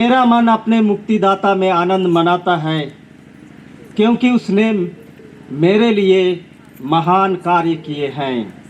मेरा मन अपने मुक्तिदाता में आनंद मनाता है, क्योंकि उसने मेरे लिए महान कार्य किए हैं।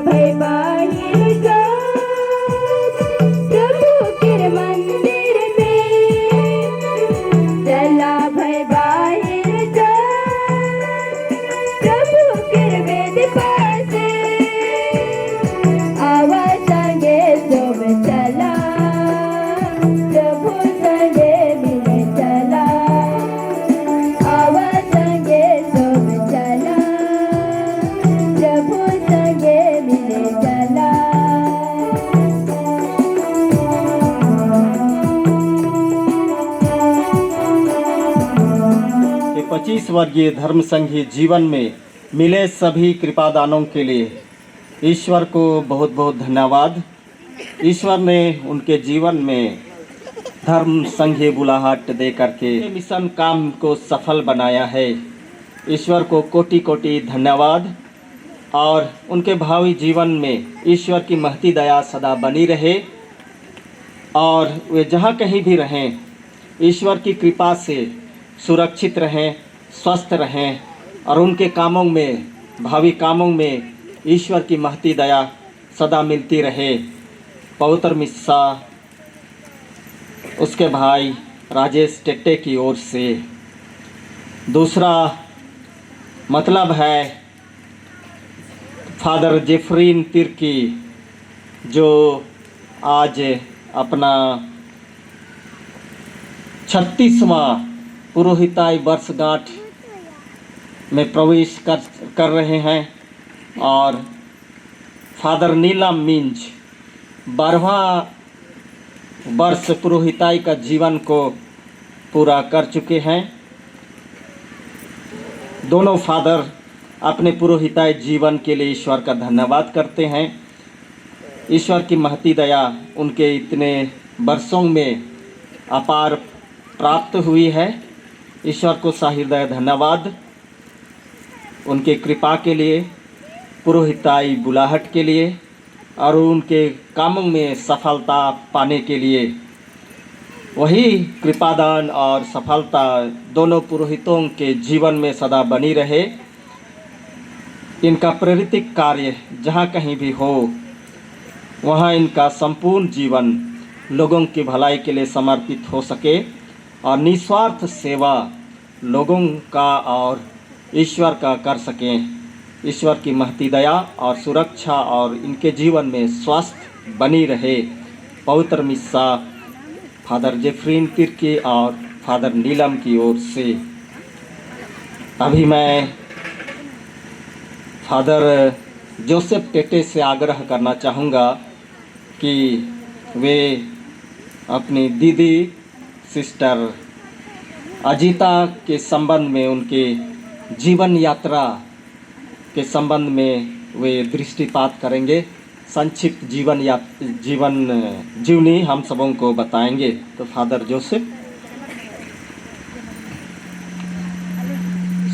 भई बाहिर जा प्रभु के मंदिर में, चला भई बाहिर जा प्रभु के वेद पासे, आवा संगे सोम चला प्रभु संगे मिले चला, आवा संगे सोम चला प्रभु संगे मिले चला। कि 25 वर्गीय धर्म संघी जीवन में मिले सभी कृपादानों के लिए ईश्वर को बहुत बहुत धन्यवाद। ईश्वर ने उनके जीवन में धर्म संघी बुलाहट दे करके मिशन काम को सफल बनाया है। ईश्वर को कोटि कोटि धन्यवाद और उनके भावी जीवन में ईश्वर की महती दया सदा बनी रहे और वे जहाँ कहीं भी रहें ईश्वर की कृपा से सुरक्षित रहें, स्वस्थ रहें और उनके कामों में, भावी कामों में ईश्वर की महती दया सदा मिलती रहे। पवित्र मिस्सा उसके भाई राजेश टेट्टे की ओर से। दूसरा मतलब है फादर जेफरीन तिर्की जो आज अपना 36वां पुरोहिताई वर्षगांठ में प्रवेश कर रहे हैं और फादर नीलम मिंज 12वां वर्ष पुरोहिताई का जीवन को पूरा कर चुके हैं। दोनों फादर अपने पुरोहिताई जीवन के लिए ईश्वर का धन्यवाद करते हैं। ईश्वर की महती दया उनके इतने वर्षों में अपार प्राप्त हुई है। ईश्वर को सहृदय धन्यवाद उनके कृपा के लिए, पुरोहिताई बुलाहट के लिए और उनके कामों में सफलता पाने के लिए। वही कृपादान और सफलता दोनों पुरोहितों के जीवन में सदा बनी रहे। इनका प्रेरितिक कार्य जहाँ कहीं भी हो वहाँ इनका संपूर्ण जीवन लोगों की भलाई के लिए समर्पित हो सके और निस्वार्थ सेवा लोगों का और ईश्वर का कर सकें। ईश्वर की महती दया और सुरक्षा और इनके जीवन में स्वास्थ्य बनी रहे। पवित्र मिस्सा फादर जेफरीन तिर्की और फादर नीलम की ओर से। अभी मैं फादर जोसेफ टेटे से आग्रह करना चाहूँगा कि वे अपनी दीदी सिस्टर अजीता के संबंध में, उनके जीवन यात्रा के संबंध में वे दृष्टिपात करेंगे, संक्षिप्त जीवन जीवनी हम सबों को बताएंगे। तो फादर जोसेफ।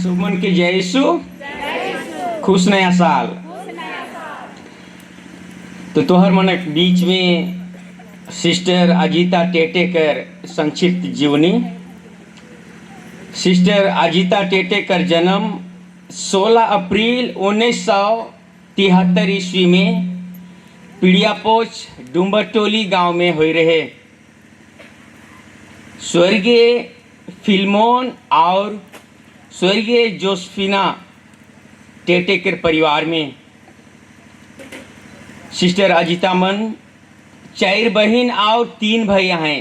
सुमन की जय यीशु, खुश नया साल। तो तोहर मन बीच में सिस्टर अजीता टेटेकर संक्षिप्त जीवनी। सिस्टर अजीता टेटेकर जन्म 16 अप्रैल 1973 ईस्वी में पिड़ियापोच डुम्बरटोली गांव में हुए रहे। स्वर्गीय फिल्मोन और स्वर्गीय जोसेफिना टेटेकर परिवार में सिस्टर अजीता मन 4 बहन और 3 भैया हैं।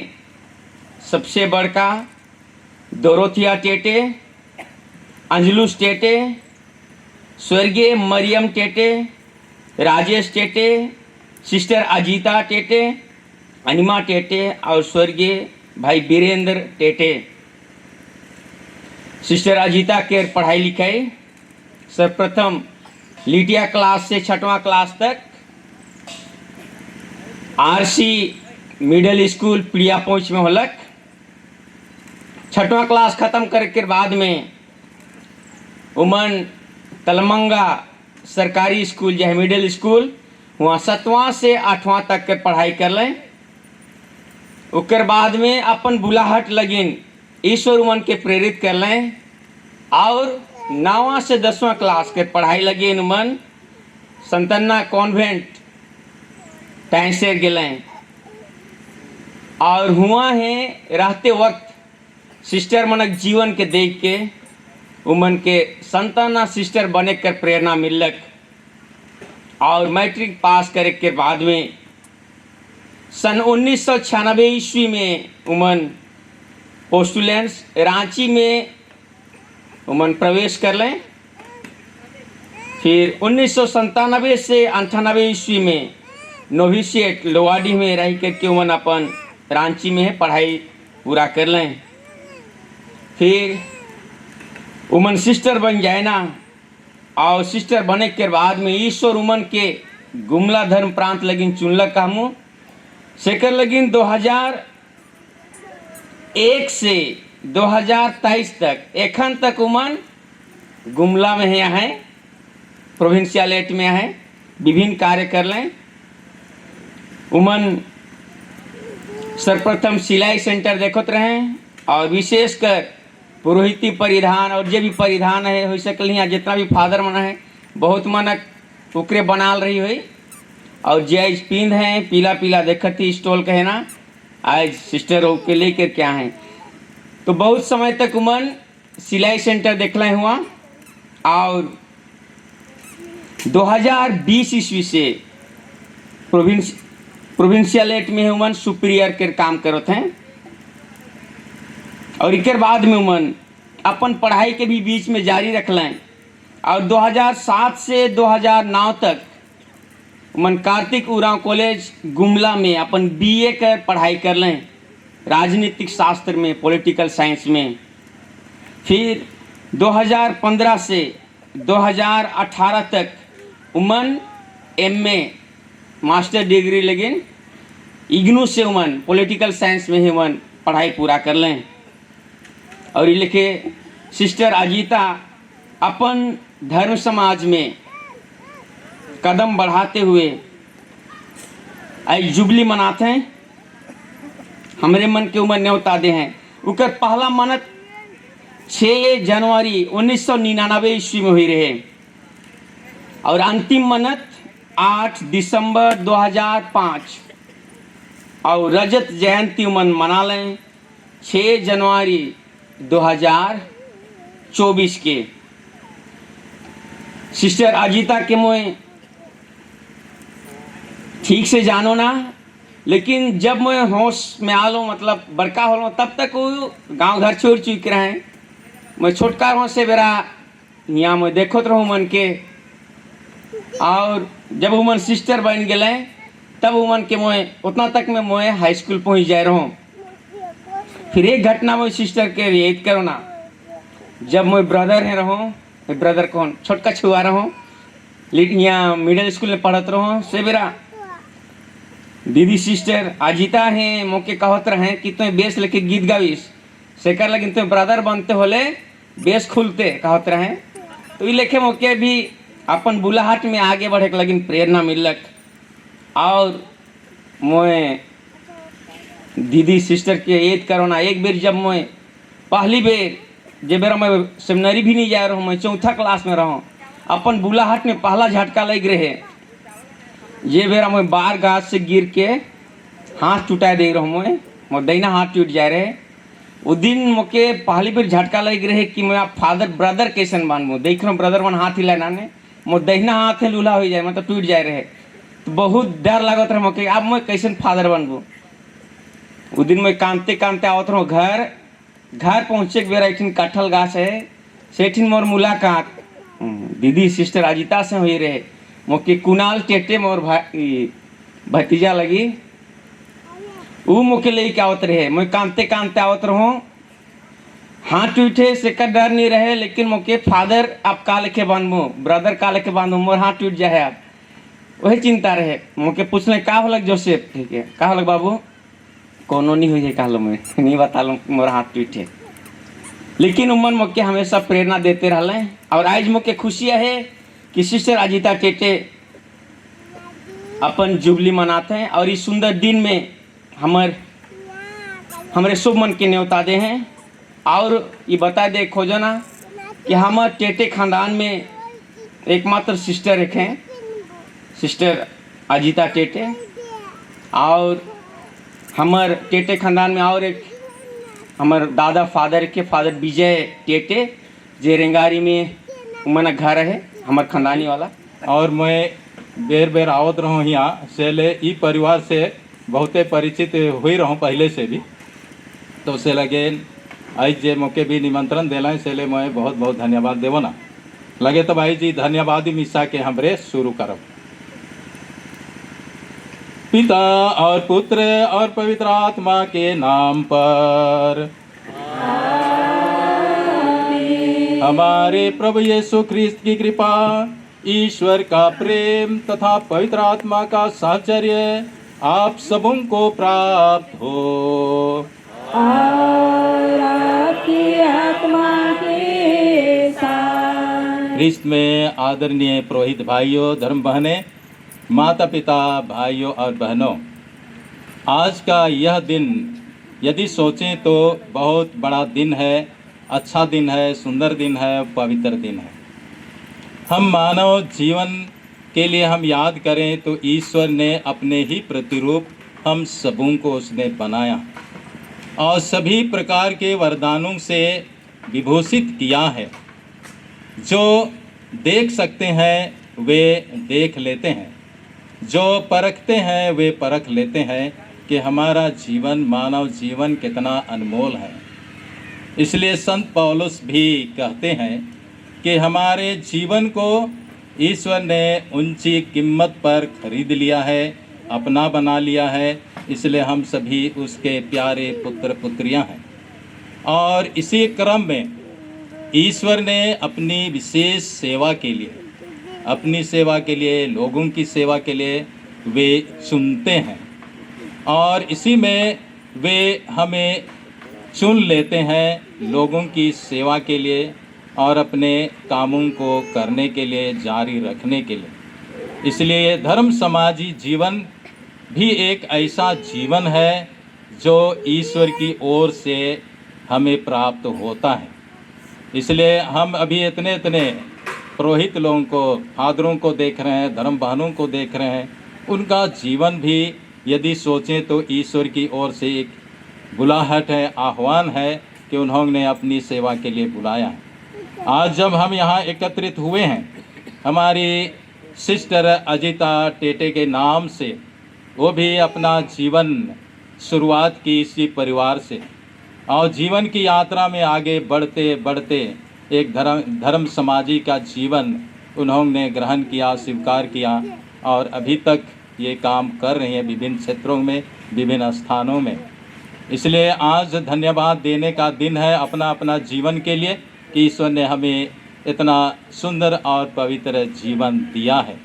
सबसे बड़का डोरोथिया टेटे, अंजलुस टेटे, स्वर्गीय मरियम टेटे, राजेश टेटे, सिस्टर अजीता टेटे, अनिमा टेटे और स्वर्गीय भाई वीरेंद्र टेटे। सिस्टर अजीता के पढ़ाई लिखाई सर्वप्रथम लिटिया क्लास से 6वां क्लास तक आरसी मिडिल स्कूल पिड़ियापोच में होलक। 6वां क्लास ख़त्म करके बाद में उमन तलमंगा सरकारी स्कूल जो है मिडिल स्कूल, वहाँ 7वां से 8वां तक के पढ़ाई कर लें। उसके बाद में अपन बुलाहट लगिन ईश्वर उमन के प्रेरित कर लें और 9वां से 10वां क्लास के पढ़ाई लगिन उमन संतना कॉन्वेंट टैंसेर गए और हुआ है रहते वक्त सिस्टर मनक जीवन के देख के उमन के संताना सिस्टर बने कर प्रेरणा मिलक और मैट्रिक पास करे के बाद में सन 1996 ईस्वी में उमन पोस्टुलेंट्स रांची में उमन प्रवेश कर लें। फिर 1997 से 98 ईस्वी में नोविशिएट लोवाडी में रह करके उमन अपन रांची में पढ़ाई पूरा कर लें। फिर उमन सिस्टर बन जाए ना और सिस्टर बने के बाद में ईश्वर उमन के गुमला धर्म प्रांत लगिन चुनलक कामू सेकर लगिन 2001 से 2023 तक एखन तक उमन गुमला में यहाँ है प्रोविंशियलेट में है विभिन्न कार्य कर लें। उमन सर्वप्रथम सिलाई सेंटर देखते रहे और विशेषकर पुरोहिती परिधान और जो भी परिधान है हो सकल यहाँ जितना भी फादर मन है बहुत मनक उकरे बनाल रही हुई और जैज पिंद हैं पीला पीला देखती स्टॉल कहे ना आज सिस्टर के लेकर क्या हैं। तो बहुत समय तक उमन सिलाई सेंटर देखला हुआ और 2020 ईस्वी से प्रोविंशियलेट में उमन सुपीरियर के काम करते हैं और एक बाद में उमन अपन पढ़ाई के भी बीच में जारी रख लें और 2007 से 2009 तक उमन कार्तिक उरांव कॉलेज गुमला में अपन बीए कर पढ़ाई कर लें राजनीतिक शास्त्र में पॉलिटिकल साइंस में। फिर 2015 से 2018 तक उमन एमए मास्टर डिग्री लेकिन इग्नू से उमन पॉलिटिकल साइंस में ही उमन पढ़ाई पूरा कर लें। और ये लिखे सिस्टर अजीता अपन धर्म समाज में कदम बढ़ाते हुए आज जुबली मनाते हैं हमारे मन के उमर न्योता दे हैं उकर पहला मनत 6 जनवरी 1999 ईस्वी में हुई रहे और अंतिम मनत 8 दिसंबर 2005 और रजत जयंती उमन मना लें 6 जनवरी 2024 के। सिस्टर अजीता के मोए ठीक से जानो ना लेकिन जब मैं होश में आ लो मतलब बड़का हो लो तब तक वो गांव घर छोड़ चुके रहे। मैं छोटका रहो से बेरा यहाँ मैं देखो तो रहूँ मन के और जब उमन सिस्टर बन गए तब उमन के मोए उतना तक मैं मोए हाई स्कूल पहुँच जाए रहूँ। फिर एक घटना में सिस्टर के याद करो ना जब मैं ब्रदर है रहो ब्रदर कौन छोटका छुआ रहो लेकिन यहाँ मिडिल स्कूल में पढ़त रहो से बेरा दीदी सिस्टर अजीता है मौके कहत रहे कि तुम बेस लेके गीत गाविस सेकर लेकिन तुम ब्रदर बनते होले बेस खुलते कहत रहे। तो ये लेखे मौके भी अपन बुलाहट में आगे बढ़े के लेकिन प्रेरणा मिलक और मोए दीदी सिस्टर के याद करो ना एक बेर जब मैं पहली बेर जे बेरा मैं सेमिनरी भी नहीं जा रहा हूँ मैं 4था क्लास में रहूँ अपन बुलाहट में पहला झटका लग रहे ये बेरा मैं बार गाछ से गिर के हाथ टूटा दे रहा हूँ मैं दैना हाथ टूट जा रहे उस दिन मुके पहली बेर झटका लग रहे कि मैं फादर ब्रदर कैसन बनबू देख रहा हूँ ब्रदर मन हाथ हिला ने मोर दहिना हाथ है लूला हो जाए मतलब टूट जाए रहे तो बहुत डर लागत रहा मुके अब मैं कैसन फादर बनबू। उस दिन मैं कांदते कांदते आवत रहूँ घर पहुँचे के बेरा एक कटहल गाछ है सेठिन मोर मुलाकात दीदी सिस्टर अजीता से हुई रहे मोके कुणाल टेटे मोर भतीजा लगी वो मोके लेके आवत रहे मैं कांदते कांदते आवत रहूँ हाथ टूटे से का डर नहीं रहे लेकिन मोके फादर आप का लेके बांधबू ब्रदर का लेके बांधू मोर हाथ टूट जाए आप वही चिंता रहे मोके पूछने का हो लग जोसेफ ठीक है का हो लग बाबू कोनो नहीं हुई है कहलो मैं नहीं बता लो मोर हाथ टूटे लेकिन उमन मोके हमेशा प्रेरणा देते रहे और आज मोके खुशी है कि सिस्टर अजीता टेटे अपन जुबली मनाते हैं और इस सुंदर दिन में हमारे शुभ मन के न्योता दे हैं और ये बता दे खोजो ना कि हमारे टेटे खानदान में एकमात्र सिस्टर एक हैं सिस्टर अजीता टेटे और हमार टेटे खानदान में और एक हमार दादा फादर विजय टेटे जे रेंगारी में उमना घर है हमार खानदानी वाला। और मैं बेर बेर आवत रहूँ यहाँ से ले ई परिवार से बहुते परिचित हुई रहूँ पहले से भी, तो से लगे आज जे मौके भी निमंत्रण दिला से ले मैं बहुत बहुत धन्यवाद देवो ना लगे। तो भाई जी धन्यवाद मिसा के हमरे शुरू करब। पिता और पुत्र और पवित्र आत्मा के नाम पर हमारे प्रभु यीशु ख्रिस्त की कृपा, ईश्वर का प्रेम तथा पवित्र आत्मा का साहचर्य आप सबों को प्राप्त हो। और आपकी आत्मा के साथ। ख्रिस्त में आदरणीय पुरोहित भाइयों, धर्म बहनें, माता पिता, भाइयों और बहनों, आज का यह दिन यदि सोचें तो बहुत बड़ा दिन है, अच्छा दिन है, सुंदर दिन है, पवित्र दिन है। हम मानव जीवन के लिए हम याद करें तो ईश्वर ने अपने ही प्रतिरूप हम सबों को उसने बनाया और सभी प्रकार के वरदानों से विभूषित किया है। जो देख सकते हैं वे देख लेते हैं, जो परखते हैं वे परख लेते हैं कि हमारा जीवन, मानव जीवन कितना अनमोल है। इसलिए संत पौलुस भी कहते हैं कि हमारे जीवन को ईश्वर ने ऊंची कीमत पर खरीद लिया है, अपना बना लिया है। इसलिए हम सभी उसके प्यारे पुत्र पुत्रियां हैं। और इसी क्रम में ईश्वर ने अपनी विशेष सेवा के लिए, अपनी सेवा के लिए, लोगों की सेवा के लिए वे चुनते हैं और इसी में वे हमें चुन लेते हैं लोगों की सेवा के लिए और अपने कामों को करने के लिए, जारी रखने के लिए। इसलिए धर्म समाजी जीवन भी एक ऐसा जीवन है जो ईश्वर की ओर से हमें प्राप्त होता है। इसलिए हम अभी इतने पुरोहित लोगों को, फादरों को देख रहे हैं, धर्म बहनों को देख रहे हैं, उनका जीवन भी यदि सोचें तो ईश्वर की ओर से एक बुलाहट है, आह्वान है कि उन्होंने अपनी सेवा के लिए बुलाया है। आज जब हम यहाँ एकत्रित हुए हैं हमारी सिस्टर अजीता टेटे के नाम से, वो भी अपना जीवन शुरुआत की इसी परिवार से और जीवन की यात्रा में आगे बढ़ते बढ़ते एक धर्म समाजी का जीवन उन्होंने ग्रहण किया, स्वीकार किया और अभी तक ये काम कर रही हैं विभिन्न क्षेत्रों में, विभिन्न स्थानों में। इसलिए आज धन्यवाद देने का दिन है अपना अपना जीवन के लिए कि ईश्वर ने हमें इतना सुंदर और पवित्र जीवन दिया है।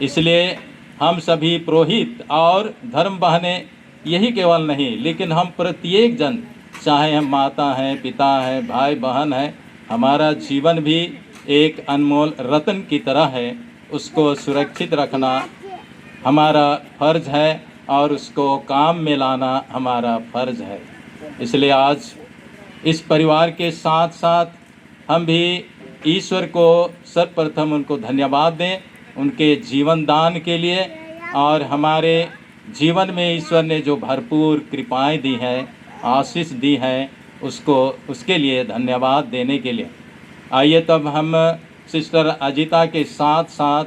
इसलिए हम सभी पुरोहित और धर्म बहनें यही केवल नहीं, लेकिन हम प्रत्येक जन, चाहे हम माता हैं, पिता हैं, भाई बहन हैं, हमारा जीवन भी एक अनमोल रत्न की तरह है। उसको सुरक्षित रखना हमारा फर्ज है और उसको काम में लाना हमारा फर्ज है। इसलिए आज इस परिवार के साथ साथ हम भी ईश्वर को सर्वप्रथम उनको धन्यवाद दें उनके जीवन दान के लिए और हमारे जीवन में ईश्वर ने जो भरपूर कृपाएं दी हैं, आशीष दी हैं, उसके लिए धन्यवाद देने के लिए। आइए तब हम सिस्टर अजीता के साथ साथ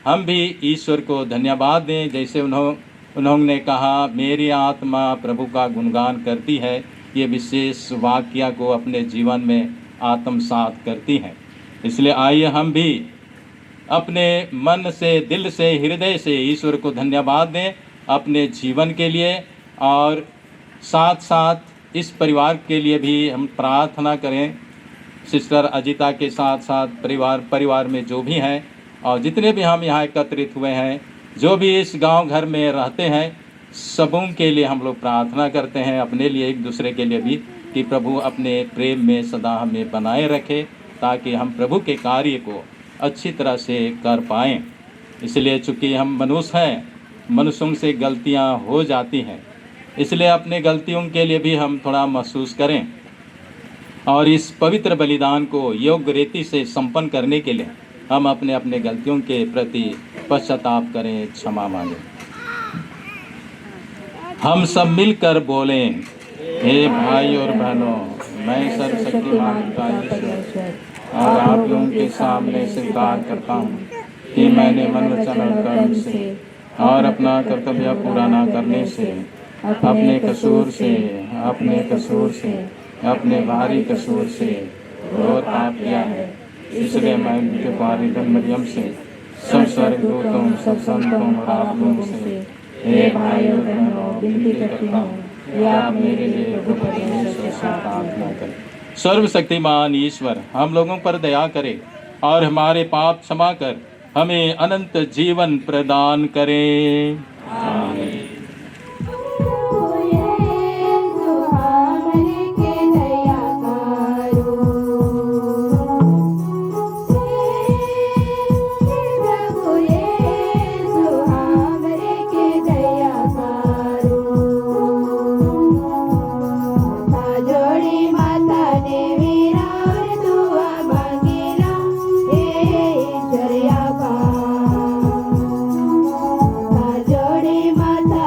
हम भी ईश्वर को धन्यवाद दें। जैसे उन्होंने कहा, मेरी आत्मा प्रभु का गुणगान करती है, ये विशेष वाक्य को अपने जीवन में आत्मसात करती हैं। इसलिए आइए हम भी अपने मन से, दिल से, हृदय से ईश्वर को धन्यवाद दें अपने जीवन के लिए और साथ साथ इस परिवार के लिए भी हम प्रार्थना करें। सिस्टर अजीता के साथ साथ परिवार में जो भी हैं और जितने भी हम यहाँ एकत्रित हुए हैं, जो भी इस गांव घर में रहते हैं, सबों के लिए हम लोग प्रार्थना करते हैं, अपने लिए, एक दूसरे के लिए भी, कि प्रभु अपने प्रेम में सदा हमें बनाए रखे ताकि हम प्रभु के कार्य को अच्छी तरह से कर पाएँ। इसलिए चूँकि हम मनुष्य हैं, मनुष्यों से गलतियाँ हो जाती हैं, इसलिए अपने गलतियों के लिए भी हम थोड़ा महसूस करें और इस पवित्र बलिदान को योग्य रीति से संपन्न करने के लिए हम अपने अपने गलतियों के प्रति पश्चाताप करें, क्षमा मांगें। हम सब मिलकर बोलें, हे भाई और बहनों, मैं सर्वशक्तिमान पिता ईश्वर और आप लोगों के सामने स्वीकार करता हूँ कि मैंने मन, वचन और कर्म से और अपना कर्तव्य पूरा न करने से, अपने कसूर से, अपने भारी कसूर से और पाप किया है। इसलिए मैं उनके कुमारी मरियम से, सब स्वर्गदूतों, सब संतों और आप लोगों से, हे भाई और बहनों, विनती करती हूँ कि आप मेरे लिए प्रभु परमेश्वर से प्रार्थना करें। सर्वशक्तिमान ईश्वर हम लोगों पर दया करे और हमारे पाप क्षमा कर हमें अनंत जीवन प्रदान करे। आमीन। जोड़ी माता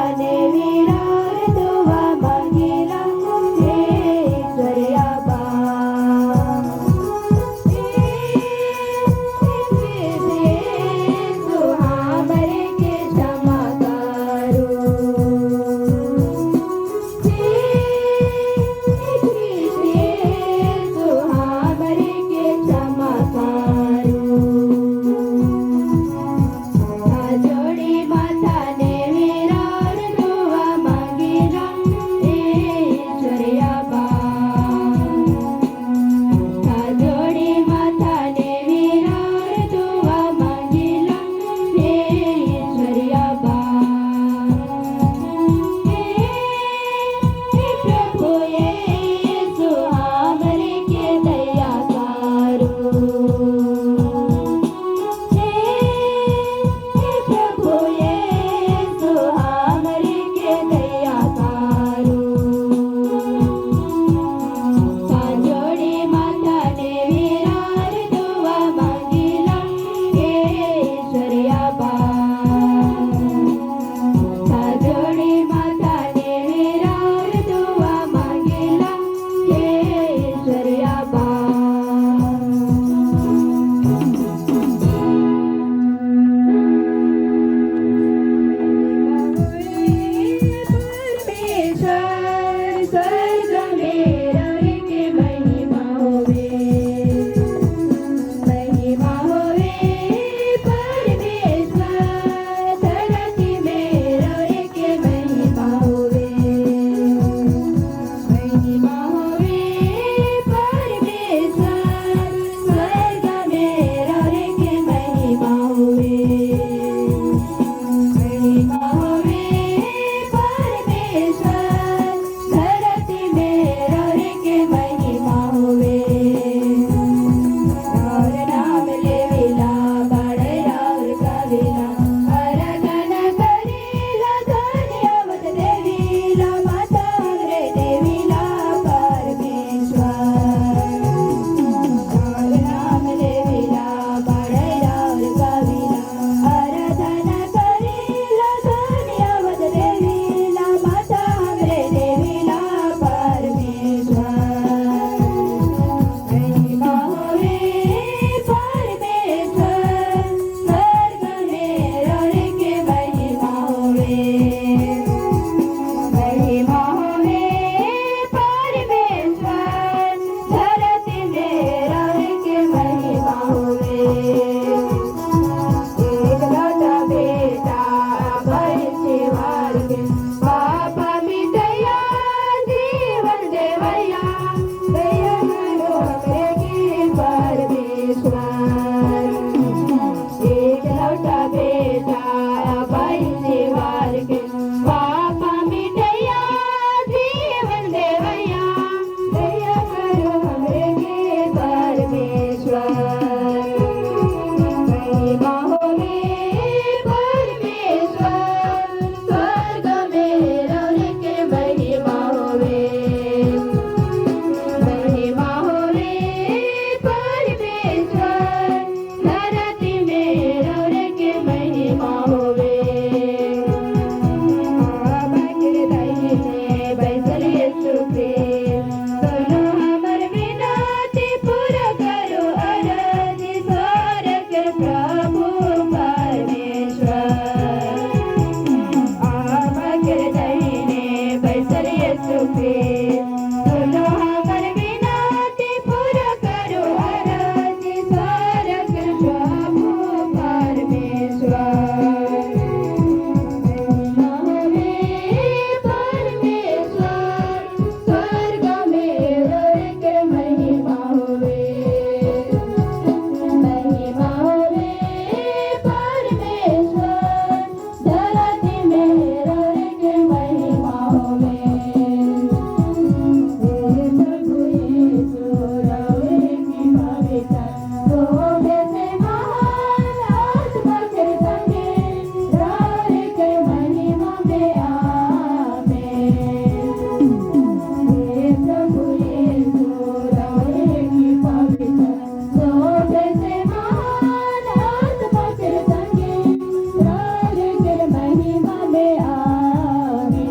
महिमा में आवे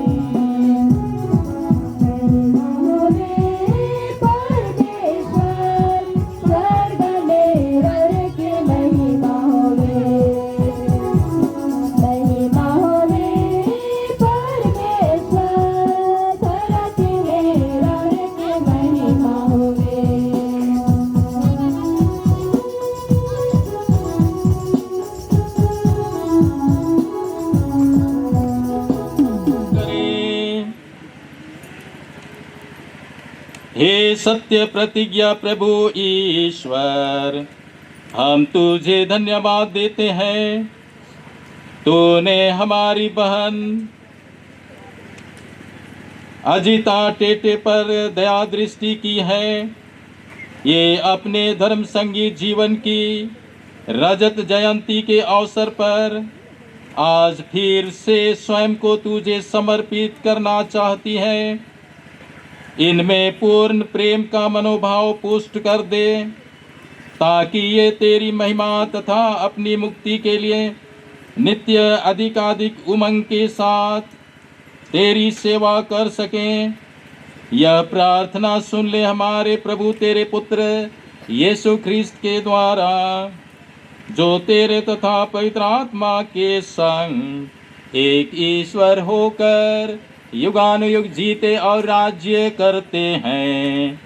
महिमा होवे परमेश्वर स्वर्ग में रह के महिमा होवे महिमा होवे परमेश्वर धरती में रह के महिमा होवे करें। हे सत्य प्रतिज्ञा प्रभु ईश्वर, हम तुझे धन्यवाद देते हैं। तूने हमारी बहन अजिता टेटे पर दया दृष्टि की है। ये अपने धर्म संगीत जीवन की रजत जयंती के अवसर पर आज फिर से स्वयं को तुझे समर्पित करना चाहती है। इनमें पूर्ण प्रेम का मनोभाव पुष्ट कर दे, ताकि ये तेरी महिमा तथा अपनी मुक्ति के लिए नित्य अधिकाधिक उमंग के साथ तेरी सेवा कर सकें। यह प्रार्थना सुन ले हमारे प्रभु तेरे पुत्र यीशु ख्रिस्त के द्वारा, जो तेरे तथा पवित्र आत्मा के संग एक ईश्वर होकर युगानुयुग जीते और राज्य करते हैं।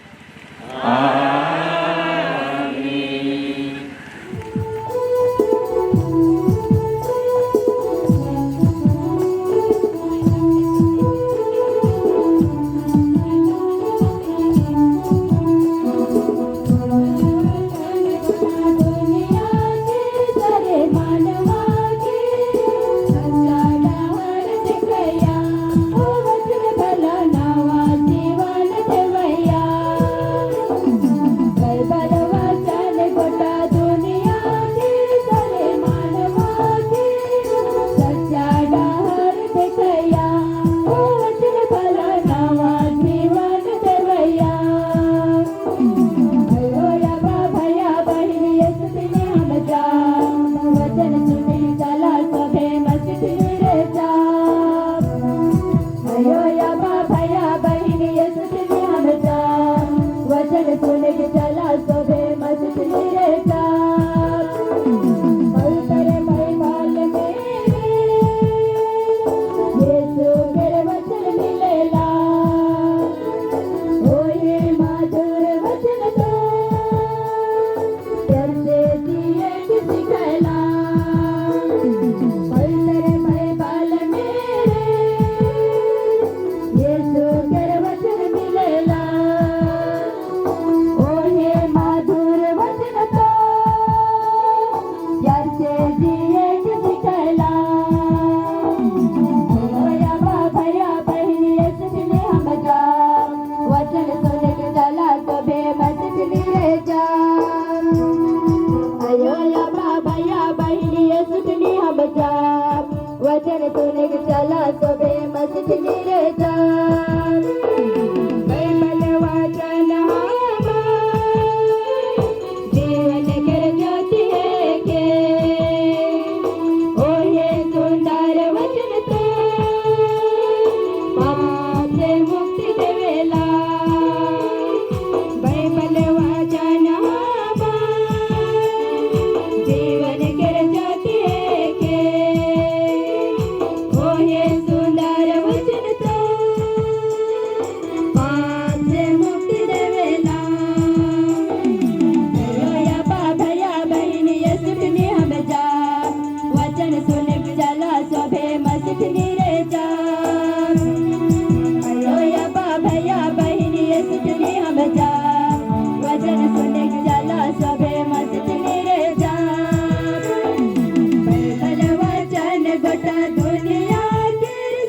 दुनिया के सारे मानवा के संसार दिखया ओ वचन भला नवा जीवन देवया बल वचन गोटा दुनिया के सारे मानवा के सच्चा डहर दिखया ओ वचन भला नवा जीवन देवया भैया भैया बहिनी यसुने हम जा वचन सुने चला सभे मस्जिद रे जा भैया भैया बहिनी यसुने हम जा वचन सुने चला सभे मस्जिद रे जा पवित्र बाइबल में यीशु के वचन मिलेला ओ ये मधुर वचन तो प्यार से जिए कि सिखला पवित्र बाइबल में यीशु के वचन मिलेला ओ ये मधुर वचन तो प्यार से जिए कि सिखला भैया भैया बहिनी यसुने हम जा वचन सुन के चला सभे मस्जिद रे जा अयो भैया बहिनी यसुने हम जा वचन सुन के चला सभे मस्जिद रे जा बाइबल वचन जीवन कर ज्योति है के ओ ये सुंदर वचन तो पाप से मुक्ति देवेला बाइबल वचन जीवन कर ज्योति है के ओ ये सुंदर वचन तो पाप से मुक्ति देवेला भैया बहिनी यसुने हम जा वचन सुन के चला सभे मस्जिद रे जा भैया बहिनी यसुने हम जा वचन सुन के चला सभे मस्जिद रे जा बाइबल वचन गोटा दुनिया के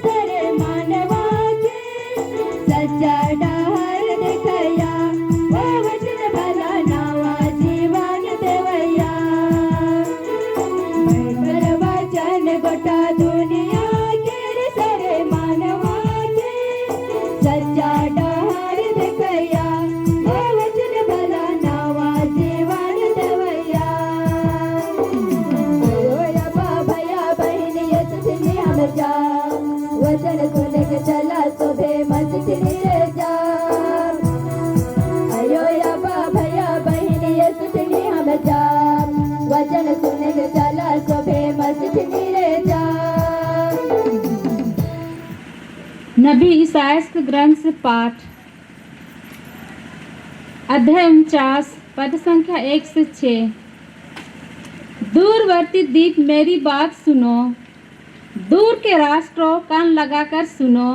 जा, वचन सुन के चला सुबह मस्जिद में जा। अयो अब्बा भैया बहन यीशु ने हम जा, वचन सुन के चला सुबह मस्जिद में जा। नबी ईसायास के ग्रंथ से पाठ, अध्याय 49 पद संख्या 1 से 6। दूरवर्ती द्वीप मेरी बात सुनो, दूर के राष्ट्रों कान लगाकर सुनो।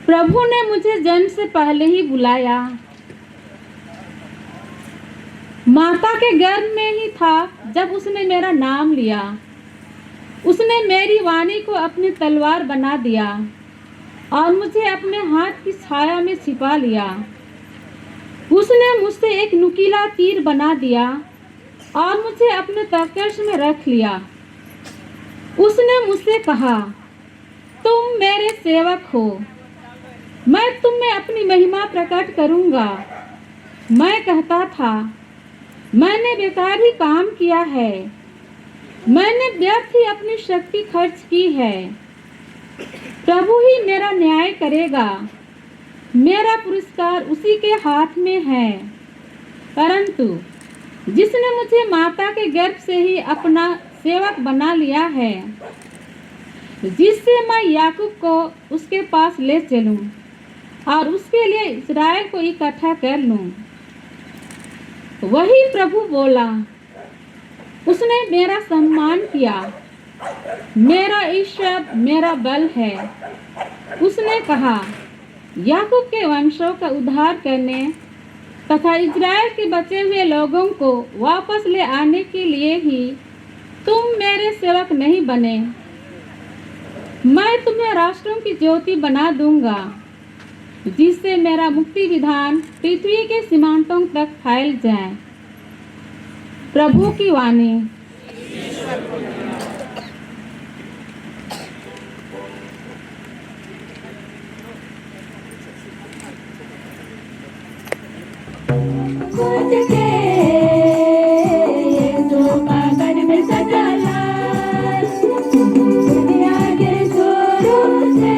प्रभु ने मुझे जन्म से पहले ही बुलाया, माता के गर्भ में ही था जब उसने मेरा नाम लिया। उसने मेरी वाणी को अपनी तलवार बना दिया और मुझे अपने हाथ की छाया में छिपा लिया। उसने मुझसे एक नुकीला तीर बना दिया और मुझे अपने तरकश में रख लिया। उसने मुझसे कहा, तुम मेरे सेवक हो, मैं तुम में अपनी महिमा प्रकट करूंगा। मैं कहता था, मैंने बेकार ही काम किया है, मैंने व्यर्थ ही अपनी शक्ति खर्च की है। प्रभु ही मेरा न्याय करेगा, मेरा पुरस्कार उसी के हाथ में है। परंतु जिसने मुझे माता के गर्भ से ही अपना सेवक बना लिया है, जिससे मैं याकूब को उसके पास ले चलूं और उसके लिए इस्राएल को इकट्ठा कर लूं, वही प्रभु बोला। उसने मेरा सम्मान किया, मेरा ईश्वर मेरा बल है। उसने कहा, याकूब के वंशों का उद्धार करने तथा इज़राइल के बचे हुए लोगों को वापस ले आने के लिए ही तुम मेरे सेवक नहीं बने। मैं तुम्हें राष्ट्रों की ज्योति बना दूंगा, जिससे मेरा मुक्ति विधान पृथ्वी के सीमांतों तक फैल जाए। प्रभु की वाणी। खुद के यीशु पागल में सजाला, दुनिया के शुरू से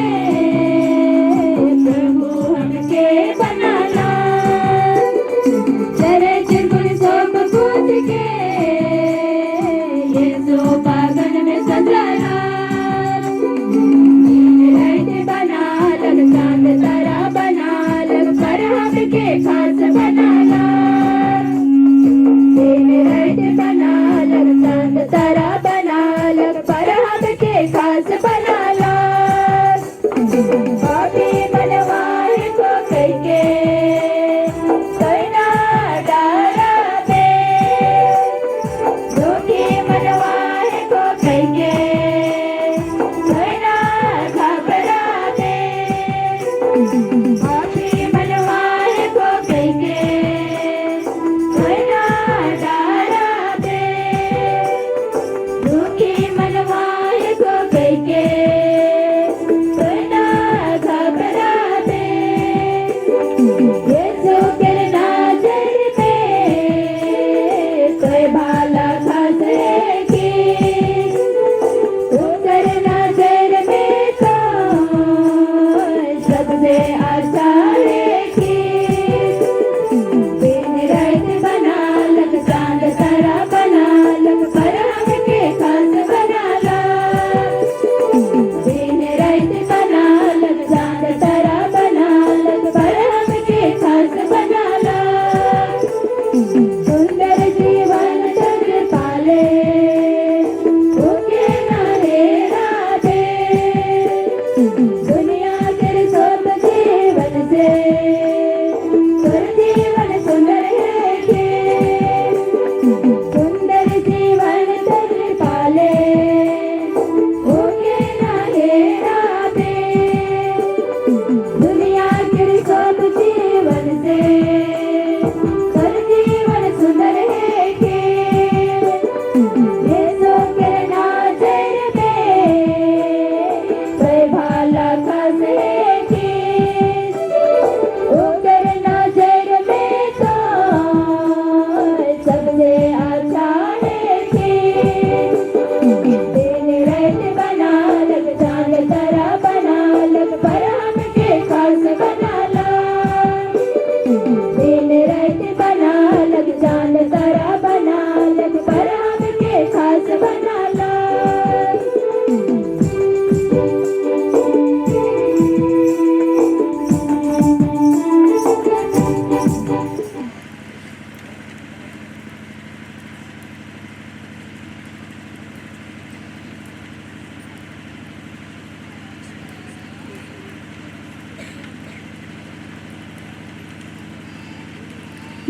प्रभु हमके बनाला। तेरे चिरकुल सब खुद के यीशु पागल में सजाला। लाइट बना लग, चांद तारा बना लग, पर हमके खास बनाला।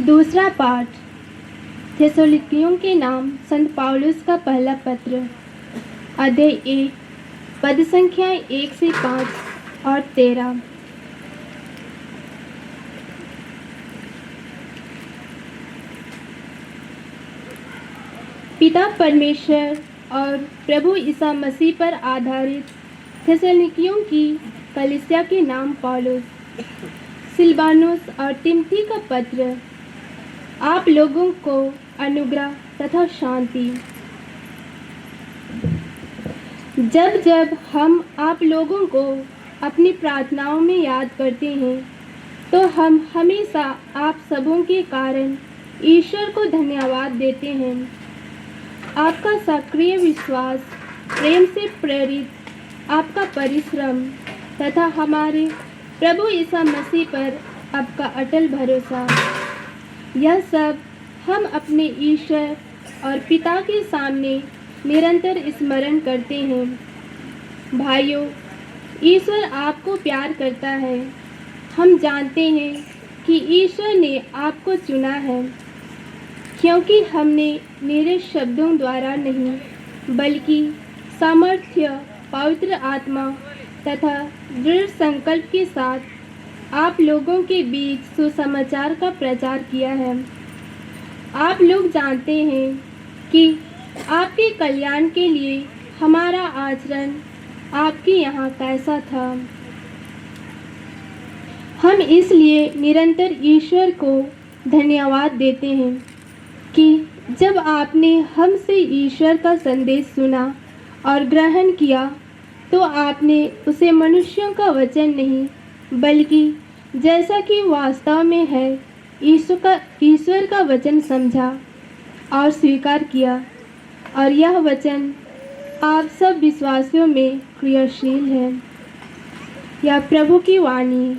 दूसरा पाठ थिस्सलुनीकियों के नाम संत पौलुस का पहला पत्र, अध्याय 1, पद संख्या 1 से 5 और 13। पिता परमेश्वर और प्रभु ईसा मसीह पर आधारित थिस्सलुनीकियों की कलीसिया के नाम पौलुस, सिलवानुस और तिमोथी का पत्र, आप लोगों को अनुग्रह तथा शांति। जब जब हम आप लोगों को अपनी प्रार्थनाओं में याद करते हैं तो हम हमेशा आप सबों के कारण ईश्वर को धन्यवाद देते हैं। आपका सक्रिय विश्वास, प्रेम से प्रेरित आपका परिश्रम तथा हमारे प्रभु ईसा मसीह पर आपका अटल भरोसा, यह सब हम अपने ईश्वर और पिता के सामने निरंतर स्मरण करते हैं। भाइयों, ईश्वर आपको प्यार करता है। हम जानते हैं कि ईश्वर ने आपको चुना है, क्योंकि हमने मेरे शब्दों द्वारा नहीं बल्कि सामर्थ्य, पवित्र आत्मा तथा दृढ़ संकल्प के साथ आप लोगों के बीच सुसमाचार का प्रचार किया है। आप लोग जानते हैं कि आपके कल्याण के लिए हमारा आचरण आपके यहाँ कैसा था। हम इसलिए निरंतर ईश्वर को धन्यवाद देते हैं कि जब आपने हमसे ईश्वर का संदेश सुना और ग्रहण किया तो आपने उसे मनुष्यों का वचन नहीं बल्कि जैसा कि वास्तव में है ईश्वर का वचन समझा और स्वीकार किया, और यह वचन आप सब विश्वासियों में क्रियाशील है। यह प्रभु की वाणी।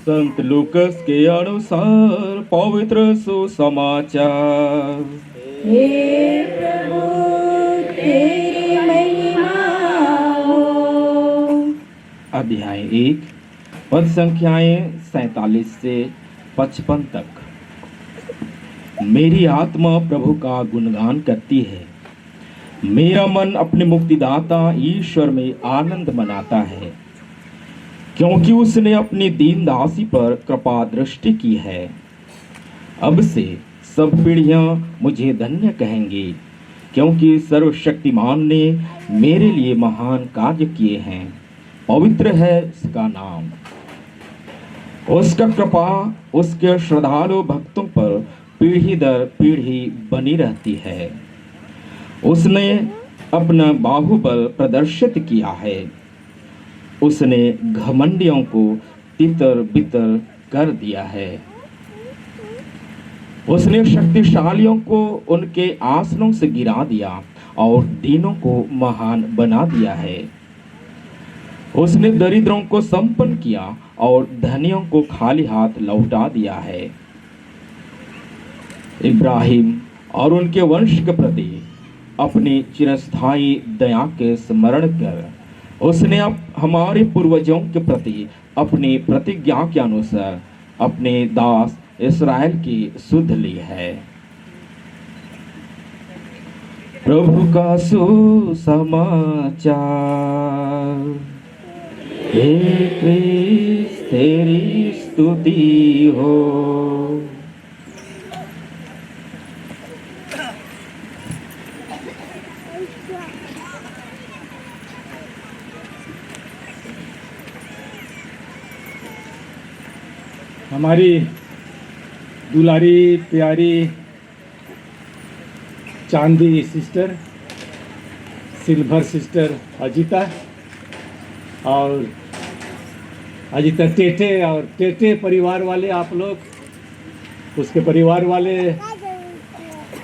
संत लूकस के अनुसार पवित्र सुसमाचार। हे प्रभु तेरी महिमा हो। अध्याय 1, पद संख्याएं 47 से 55 तक। मेरी आत्मा प्रभु का गुणगान करती है, मेरा मन अपने मुक्तिदाता ईश्वर में आनंद मनाता है, क्योंकि उसने अपनी दीन दासी पर कृपा दृष्टि की है। अब से सब पीढ़ियां मुझे धन्य कहेंगी, क्योंकि सर्वशक्तिमान ने मेरे लिए महान कार्य किए हैं। पवित्र है उसका नाम। उसका कृपा उसके श्रद्धालु भक्तों पर पीढ़ी दर पीढ़ी बनी रहती है। उसने अपना बाहुबल प्रदर्शित किया है। उसने घमंडियों को तितर बितर कर दिया है। उसने शक्तिशालियों को उनके आसनों से गिरा दिया और दीनों को महान बना दिया है। उसने दरिद्रों को संपन्न किया और धनियों को खाली हाथ लौटा दिया है। इब्राहिम और उनके वंश के प्रति अपनी चिरस्थायी दया के स्मरण कर उसने अब हमारे पूर्वजों के प्रति अपनी प्रतिज्ञा के अनुसार अपने दास इस्राएल की सुध ली है। प्रभु का सुसमाचार। हे क्रिस्त तेरी स्तुति हो। हमारी दुलारी प्यारी चांदी सिस्टर, सिल्वर सिस्टर अजिता, और अजिता टेटे और टेटे परिवार वाले आप लोग, उसके परिवार वाले,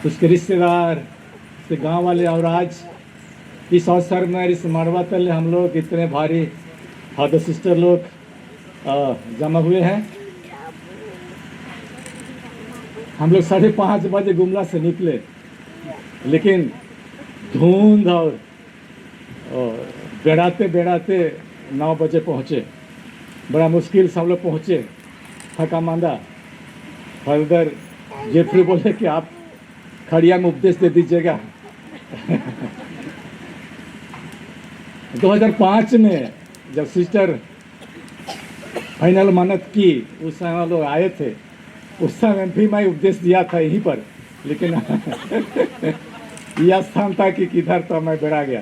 उसके रिश्तेदार, उसके गांव वाले, और आज इस अवसर में इस मड़वा तले हम लोग इतने भारी फादर सिस्टर लोग जमा हुए हैं। हम लोग 5:30 बजे गुमला से निकले, लेकिन धुंध और बेड़ाते बेड़ाते 9 बजे पहुँचे। बड़ा मुश्किल से हम लोग पहुँचे, थका मांदा। फादर जेफरी बोले कि आप खड़िया में उपदेश दे दीजिएगा। 2005 में जब सिस्टर फाइनल मन्नत की, उस समय लोग आए थे, उस समय भी मैं उपदेश दिया था यहीं पर, लेकिन यह स्थान था कि किधर तो मैं बेड़ा गया।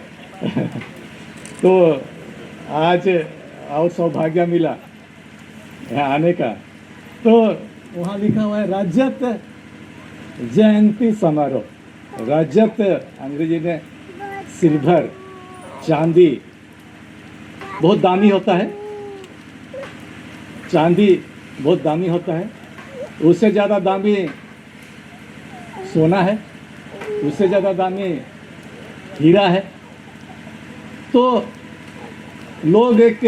तो आज और सौभाग्य मिला यहाँ आने का। तो वहाँ लिखा हुआ है रजत जयंती समारोह। रजत अंग्रेजी में सिल्वर, चांदी बहुत दामी होता है, चांदी बहुत दामी होता है। उससे ज़्यादा दामी सोना है, उससे ज़्यादा दामी हीरा है। तो लोग एक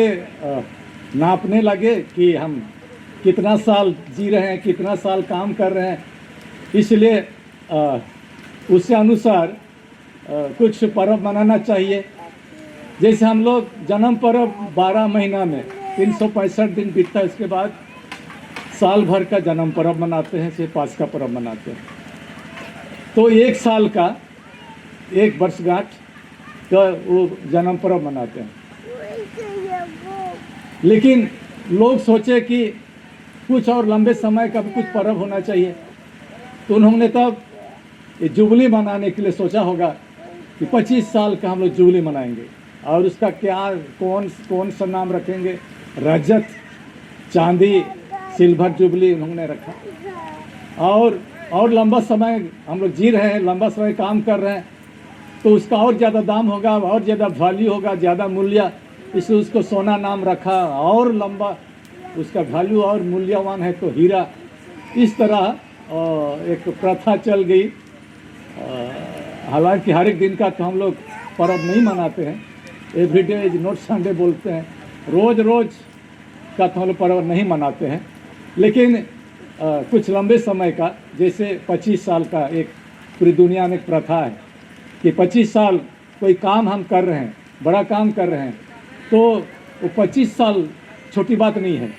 नापने लगे कि हम कितना साल जी रहे हैं, कितना साल काम कर रहे हैं, इसलिए उससे अनुसार कुछ पर्व मनाना चाहिए। जैसे हम लोग जन्म पर्व 12 महीना में 365 दिन बीतता है, इसके बाद साल भर का जन्म पर्व मनाते हैं, से पास का पर्व मनाते हैं। तो 1 साल का 1 वर्षगांठ का वो जन्म पर्व मनाते हैं। लेकिन लोग सोचे कि कुछ और लंबे समय का भी कुछ पर्व होना चाहिए, तो उन्होंने तब ये जुबली मनाने के लिए सोचा होगा कि 25 साल का हम लोग जुबली मनाएंगे, और उसका क्या कौन सा नाम रखेंगे, रजत, चांदी, सिल्वर जुबली उन्होंने रखा। और लंबा समय हम लोग जी रहे हैं, लंबा समय काम कर रहे हैं, तो उसका और ज़्यादा दाम होगा, और ज़्यादा वैल्यू होगा, ज़्यादा मूल्य, इसलिए उसको सोना नाम रखा। और लंबा उसका वैल्यू और मूल्यवान है तो हीरा। इस तरह एक प्रथा चल गई। हालांकि हर एक दिन का तो हम लोग पर्व नहीं मनाते हैं, एवरीडे इज नॉट संडे बोलते हैं, रोज़ का तो हम लोग पर्व नहीं मनाते हैं। लेकिन कुछ लंबे समय का, जैसे 25 साल का एक पूरी दुनिया में एक प्रथा है कि 25 साल कोई काम हम कर रहे हैं, बड़ा काम कर रहे हैं, तो वो 25 साल छोटी बात नहीं है,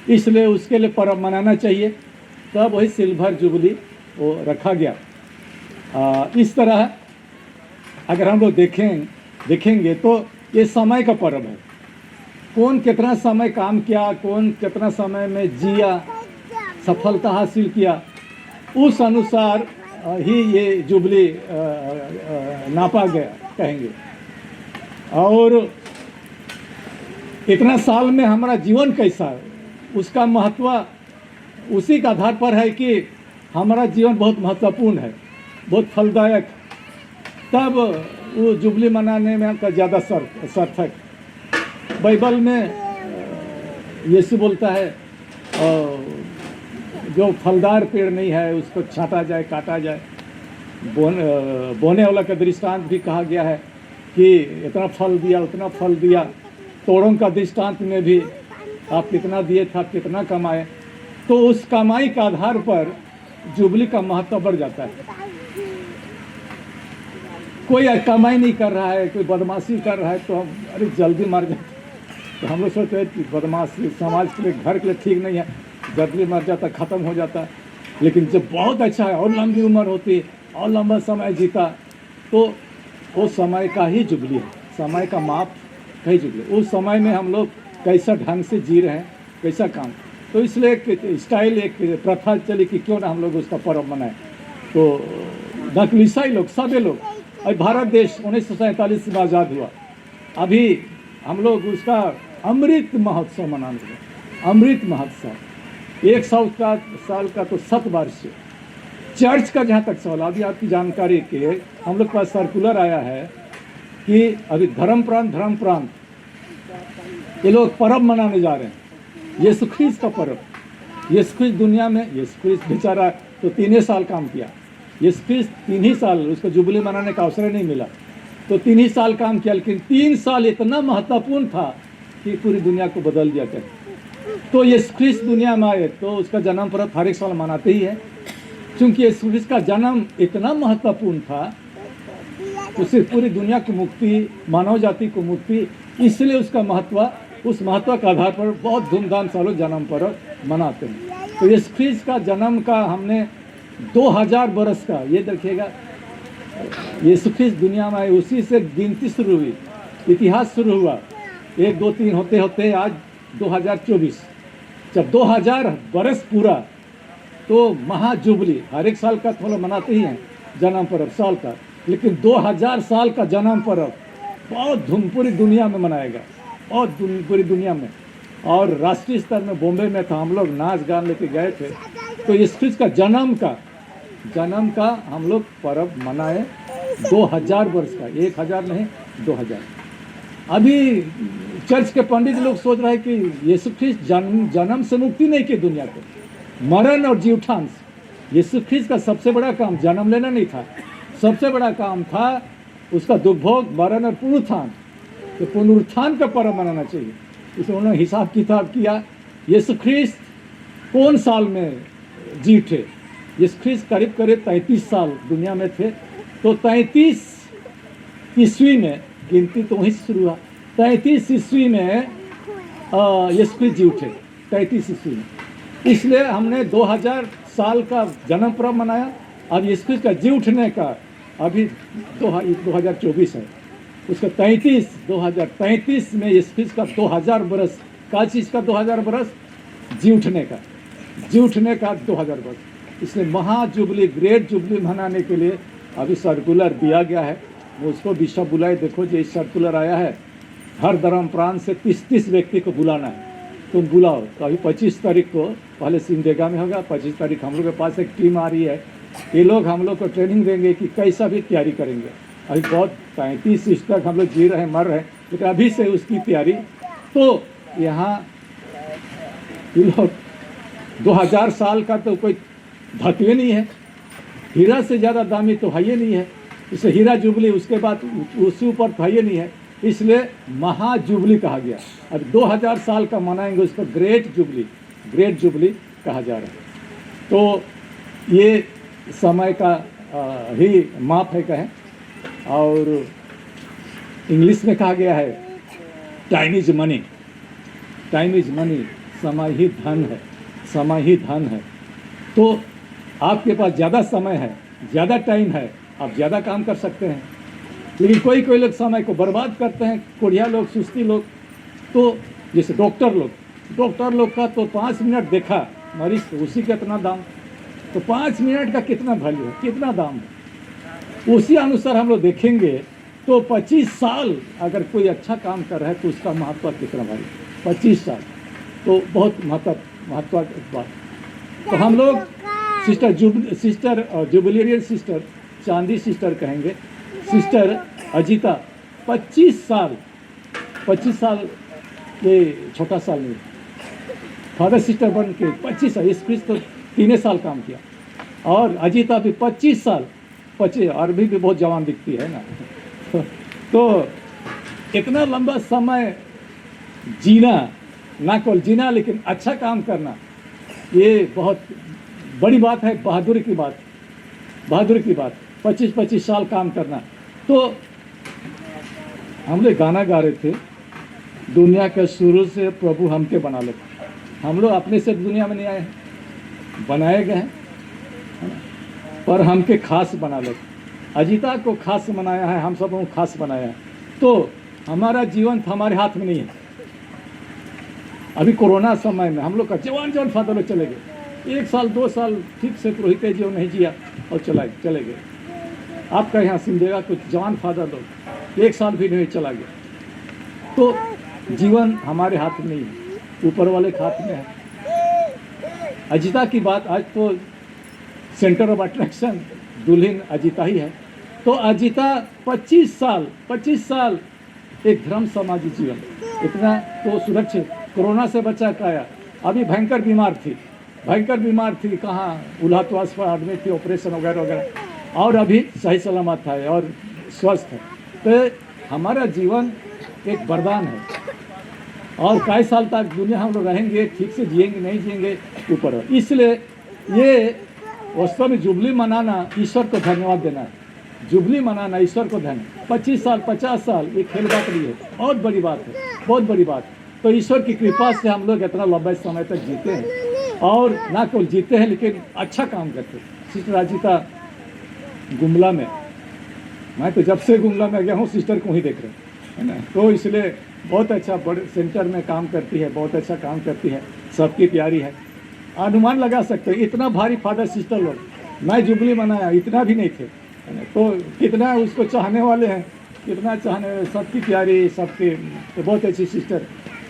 इसलिए उसके लिए पर्व मनाना चाहिए। तब वही सिल्वर जुबली वो रखा गया। इस तरह अगर हम लोग देखेंगे तो ये समय का पर्व है। कौन कितना समय काम किया, कौन कितना समय में जिया, सफलता हासिल किया, उस अनुसार ही ये जुबली नापा गया कहेंगे। और इतना साल में हमारा जीवन कैसा है, उसका महत्व उसी के आधार पर है कि हमारा जीवन बहुत महत्वपूर्ण है, बहुत फलदायक, तब वो जुबली मनाने में का ज़्यादा सार्थक। बाइबल में यीशु बोलता है जो फलदार पेड़ नहीं है उसको छांटा जाए, काटा जाए। बोने वाला का दृष्टांत भी कहा गया है कि इतना फल दिया, उतना फल दिया। तोड़ों का दृष्टांत में भी आप कितना दिए थे, आप कितना कमाए, तो उस कमाई के आधार पर जुबली का महत्व बढ़ जाता है। कोई कमाई नहीं कर रहा है, कोई बदमाशी कर रहा है, तो हम अरे जल्दी मर जाते, तो हम लोग सोचते हैं कि बदमाशी समाज के लिए, घर के लिए ठीक नहीं है, जल्दी मर जाता, ख़त्म हो जाता। लेकिन जब बहुत अच्छा है और लंबी उम्र होती और लंबा समय जीता, तो वो समय का ही जुबली है, समय का माप का ही जुबली। उस समय में हम लोग कैसा ढंग से जी रहे हैं, कैसा काम, तो इसलिए एक स्टाइल, एक प्रथा चली कि क्यों ना हम लोग उसका पर्व मनाएं। तो नकलीसाई लोग, सभी लोग, और भारत देश 1947 में आज़ाद हुआ, अभी हम लोग उसका अमृत महोत्सव मनाने लगे। अमृत महोत्सव 100 साल का तो 7 वर्ष। चर्च का जहाँ तक सवाल, अभी आपकी जानकारी के हम लोग के पास सर्कुलर आया है कि अभी धर्म प्रांत ये लोग पर्व मनाने जा रहे हैं, यीशु ख्रीस्त का पर्व। यीशु ख्रीस्त दुनिया में, यीशु ख्रीस्त बेचारा तो 3 साल काम किया, यीशु ख्रीस्त 3 ही साल, उसको जुबली मनाने का अवसर नहीं मिला, तो 3 ही साल काम किया, लेकिन 3 साल इतना महत्वपूर्ण था कि पूरी दुनिया को बदल दिया करे। तो यीशु ख्रीस्त दुनिया में आए तो उसका जन्म पर्व हर एक साल मनाते ही है, क्योंकि यीशु ख्रीस्त का जन्म इतना महत्वपूर्ण था, उससे पूरी दुनिया की मुक्ति, मानव जाति को मुक्ति, इसलिए उसका महत्व, उस महत्व के आधार पर बहुत धूमधाम से लोग जन्म पर्व मनाते हैं। तो यीशु ख्रीस्त का जन्म का हमने 2000 बरस का, ये देखिएगा, यीशु ख्रीस्त दुनिया में आए उसी से गिनती शुरू हुई, इतिहास शुरू हुआ, 1 2 3 होते होते आज 2024। जब 2000 बरस पूरा तो महाजुबली, हर एक साल का तो लोग मनाते ही हैं जन्म पर्व साल का, लेकिन 2000 साल का जन्म पर्व बहुत धूम पूरी दुनिया में मनाएगा, बहुत पूरी दुनिया में। और राष्ट्रीय स्तर में बॉम्बे में था, हम लोग नाच गान लेके गए थे, तो यीशु ख्रीस्त का जन्म का हम लोग पर्व मनाए 2000 वर्ष का, 1000 नहीं 2000। अभी चर्च के पंडित लोग सोच रहे हैं कि यीशु ख्रीस्त जन्म से मुक्ति नहीं की दुनिया को, मरण और जीवठान से। यीशु ख्रीस्त का सबसे बड़ा काम जन्म लेना नहीं था, सबसे बड़ा काम था उसका दुख भोग, मरण और पुनरुत्थान। तो पुनरुत्थान का पर्व मनाना चाहिए। इसलिए उन्होंने हिसाब किताब किया, यीशु ख्रीस्त कौन साल में जी थे। यीशु ख्रीस्त करीब 33 साल दुनिया में थे, तो 33 ईस्वी में, गिनती तो वहीं से शुरू हुआ, 33 ईस्वी में यीशु ख्रीस्त जी उठे, 33 ईस्वी में। इसलिए हमने 2000 साल का जन्म पर्व मनाया। अब यीशु ख्रीस्त का जी उठने का अभी 2024 है, उसका 2033 में यीशु ख्रीस्त का 2000 बरस का चीज़ का 2000 बरस जी उठने का 2000 बरस। इसलिए महाजुबली, ग्रेट जुबली मनाने के लिए अभी सर्कुलर दिया गया है। वो उसको बिशप बुलाए, देखो जो सर्कुलर आया है, हर धर्म प्रांत से 30 व्यक्ति को बुलाना है, तुम बुलाओ। तो अभी 25 तारीख को पहले सिमडेगा में होगा, 25 तारीख हम लोग के पास एक टीम आ रही है, ये लोग हम लोग को ट्रेनिंग देंगे कि कैसा भी तैयारी करेंगे। अभी बहुत 35 इस तक हम लोग जी रहे हैं, मर रहे हैं, लेकिन अभी से उसकी तैयारी। तो यहाँ ये लोग 2000 साल का तो कोई धातु नहीं है, हीरा से ज़्यादा दामी तो है ही नहीं है, इसे हीरा जुबली, उसके बाद उससे ऊपर तो है ही नहीं है, इसलिए महाजुबली कहा गया। अब 2000 साल का मनाएंगे, उसको ग्रेट जुबली कहा जा रहा है। तो ये समय का ही माप है कहें, और इंग्लिश में कहा गया है टाइम इज मनी, समय ही धन है। तो आपके पास ज़्यादा समय है, ज़्यादा टाइम है, आप ज़्यादा काम कर सकते हैं, लेकिन कोई लोग समय को बर्बाद करते हैं, कोढ़िया लोग, सुस्ती लोग। तो जैसे डॉक्टर लोग का तो 5 मिनट देखा मरीज, तो उसी का इतना दाम, तो 5 मिनट का कितना वैल्यू है, कितना दाम है। उसी अनुसार हम लोग देखेंगे तो 25 साल अगर कोई अच्छा काम कर रहा है तो उसका महत्व कितना भारी, 25 साल तो बहुत महत्व बात। तो हम लोग सिस्टर जुबिलियन सिस्टर, चांदी सिस्टर कहेंगे, सिस्टर अजीता 25 साल ये छोटा साल नहीं, फादर सिस्टर बन के 25 साल, इस तो 3 साल काम किया, और अजीता भी 25 साल, 25 अरबी भी बहुत जवान दिखती है ना। तो इतना लंबा समय जीना, ना केवल जीना लेकिन अच्छा काम करना, ये बहुत बड़ी बात है, बहादुरी की बात। 25 साल काम करना। तो हम लोग गाना गा रहे थे, दुनिया के शुरू से प्रभु हमके बना ले। हम लोग अपने से दुनिया में नहीं आए हैं, बनाए गए हैं, पर हमके खास बना ले। अजीता को खास बनाया है, हम सबको खास बनाया है। तो हमारा जीवन हमारे हाथ में नहीं है। अभी कोरोना समय में हम लोग का जवान फादर लोग चले गए, 1 साल 2 साल ठीक से पुरोहित जी नहीं जिया और चले गए। आपका यहाँ सिमडेगा कुछ जवान फादर लोग 1 साल भी नहीं चला गया। तो जीवन हमारे हाथ में नहीं है, ऊपर वाले के हाथ में है। अजिता की बात, आज तो सेंटर ऑफ अट्रैक्शन दुल्हन अजिता ही है। तो अजिता 25 साल एक धर्म समाजी जीवन, इतना तो सुरक्षित, कोरोना से बचा पाया। अभी भयंकर बीमार थी, कहाँ उल्हातवास पर आदमी थी, ऑपरेशन वगैरह वगैरह, और अभी सही सलामत है और स्वस्थ है। तो हमारा जीवन एक वरदान है, और कई साल तक दुनिया हम लोग रहेंगे, ठीक से जिएंगे नहीं जिएंगे ऊपर। इसलिए ये वास्तव में जुबली मनाना ईश्वर को धन्यवाद देना है। जुबली मनाना ईश्वर को धन्य, 25 साल 50 साल ये खेल बात नहीं है, बहुत बड़ी बात है, बहुत बड़ी बात। तो ईश्वर की कृपा से हम लोग इतना लंबे समय तक जीते हैं, और ना केवल जीते हैं लेकिन अच्छा काम करते हैं। सिस्टर अजिता गुमला में, मैं तो जब से गुमला में गया हूँ सिस्टर को ही देख रहे है ना, तो इसलिए बहुत अच्छा बड़े सेंटर में काम करती है, बहुत अच्छा काम करती है, सबकी प्यारी है। अनुमान लगा सकते हैं इतना भारी फादर सिस्टर लोग, मैं जुबली मनाया इतना भी नहीं थे, है ना, तो कितना उसको चाहने वाले हैं, कितना चाहने, सबकी प्यारी, सबकी तो बहुत अच्छी सिस्टर,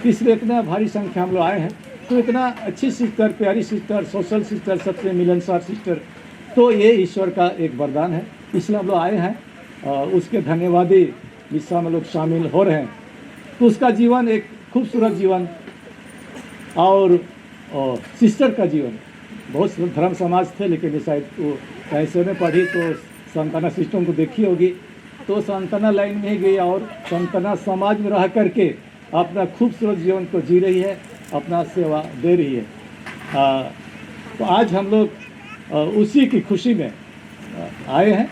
इसलिए इतना भारी संख्या हम लोग आए हैं। तो इतना अच्छी सिस्टर, प्यारी सिस्टर, सोशल सिस्टर, सबसे मिलनसार सिस्टर, तो ये ईश्वर का एक वरदान है, इसलिए हम लोग आए हैं। उसके धन्यवादी हिस्सा में लोग शामिल हो रहे हैं। तो उसका जीवन एक खूबसूरत जीवन, और सिस्टर का जीवन, बहुत धर्म समाज थे, लेकिन शायद वो कैसे में पढ़ी तो संताना सिस्टम को देखी होगी, तो संताना लाइन में ही गई और संताना समाज में रह करके अपना खूबसूरत जीवन को जी रही है, अपना सेवा दे रही है। तो आज हम लोग उसी की खुशी में आए हैं,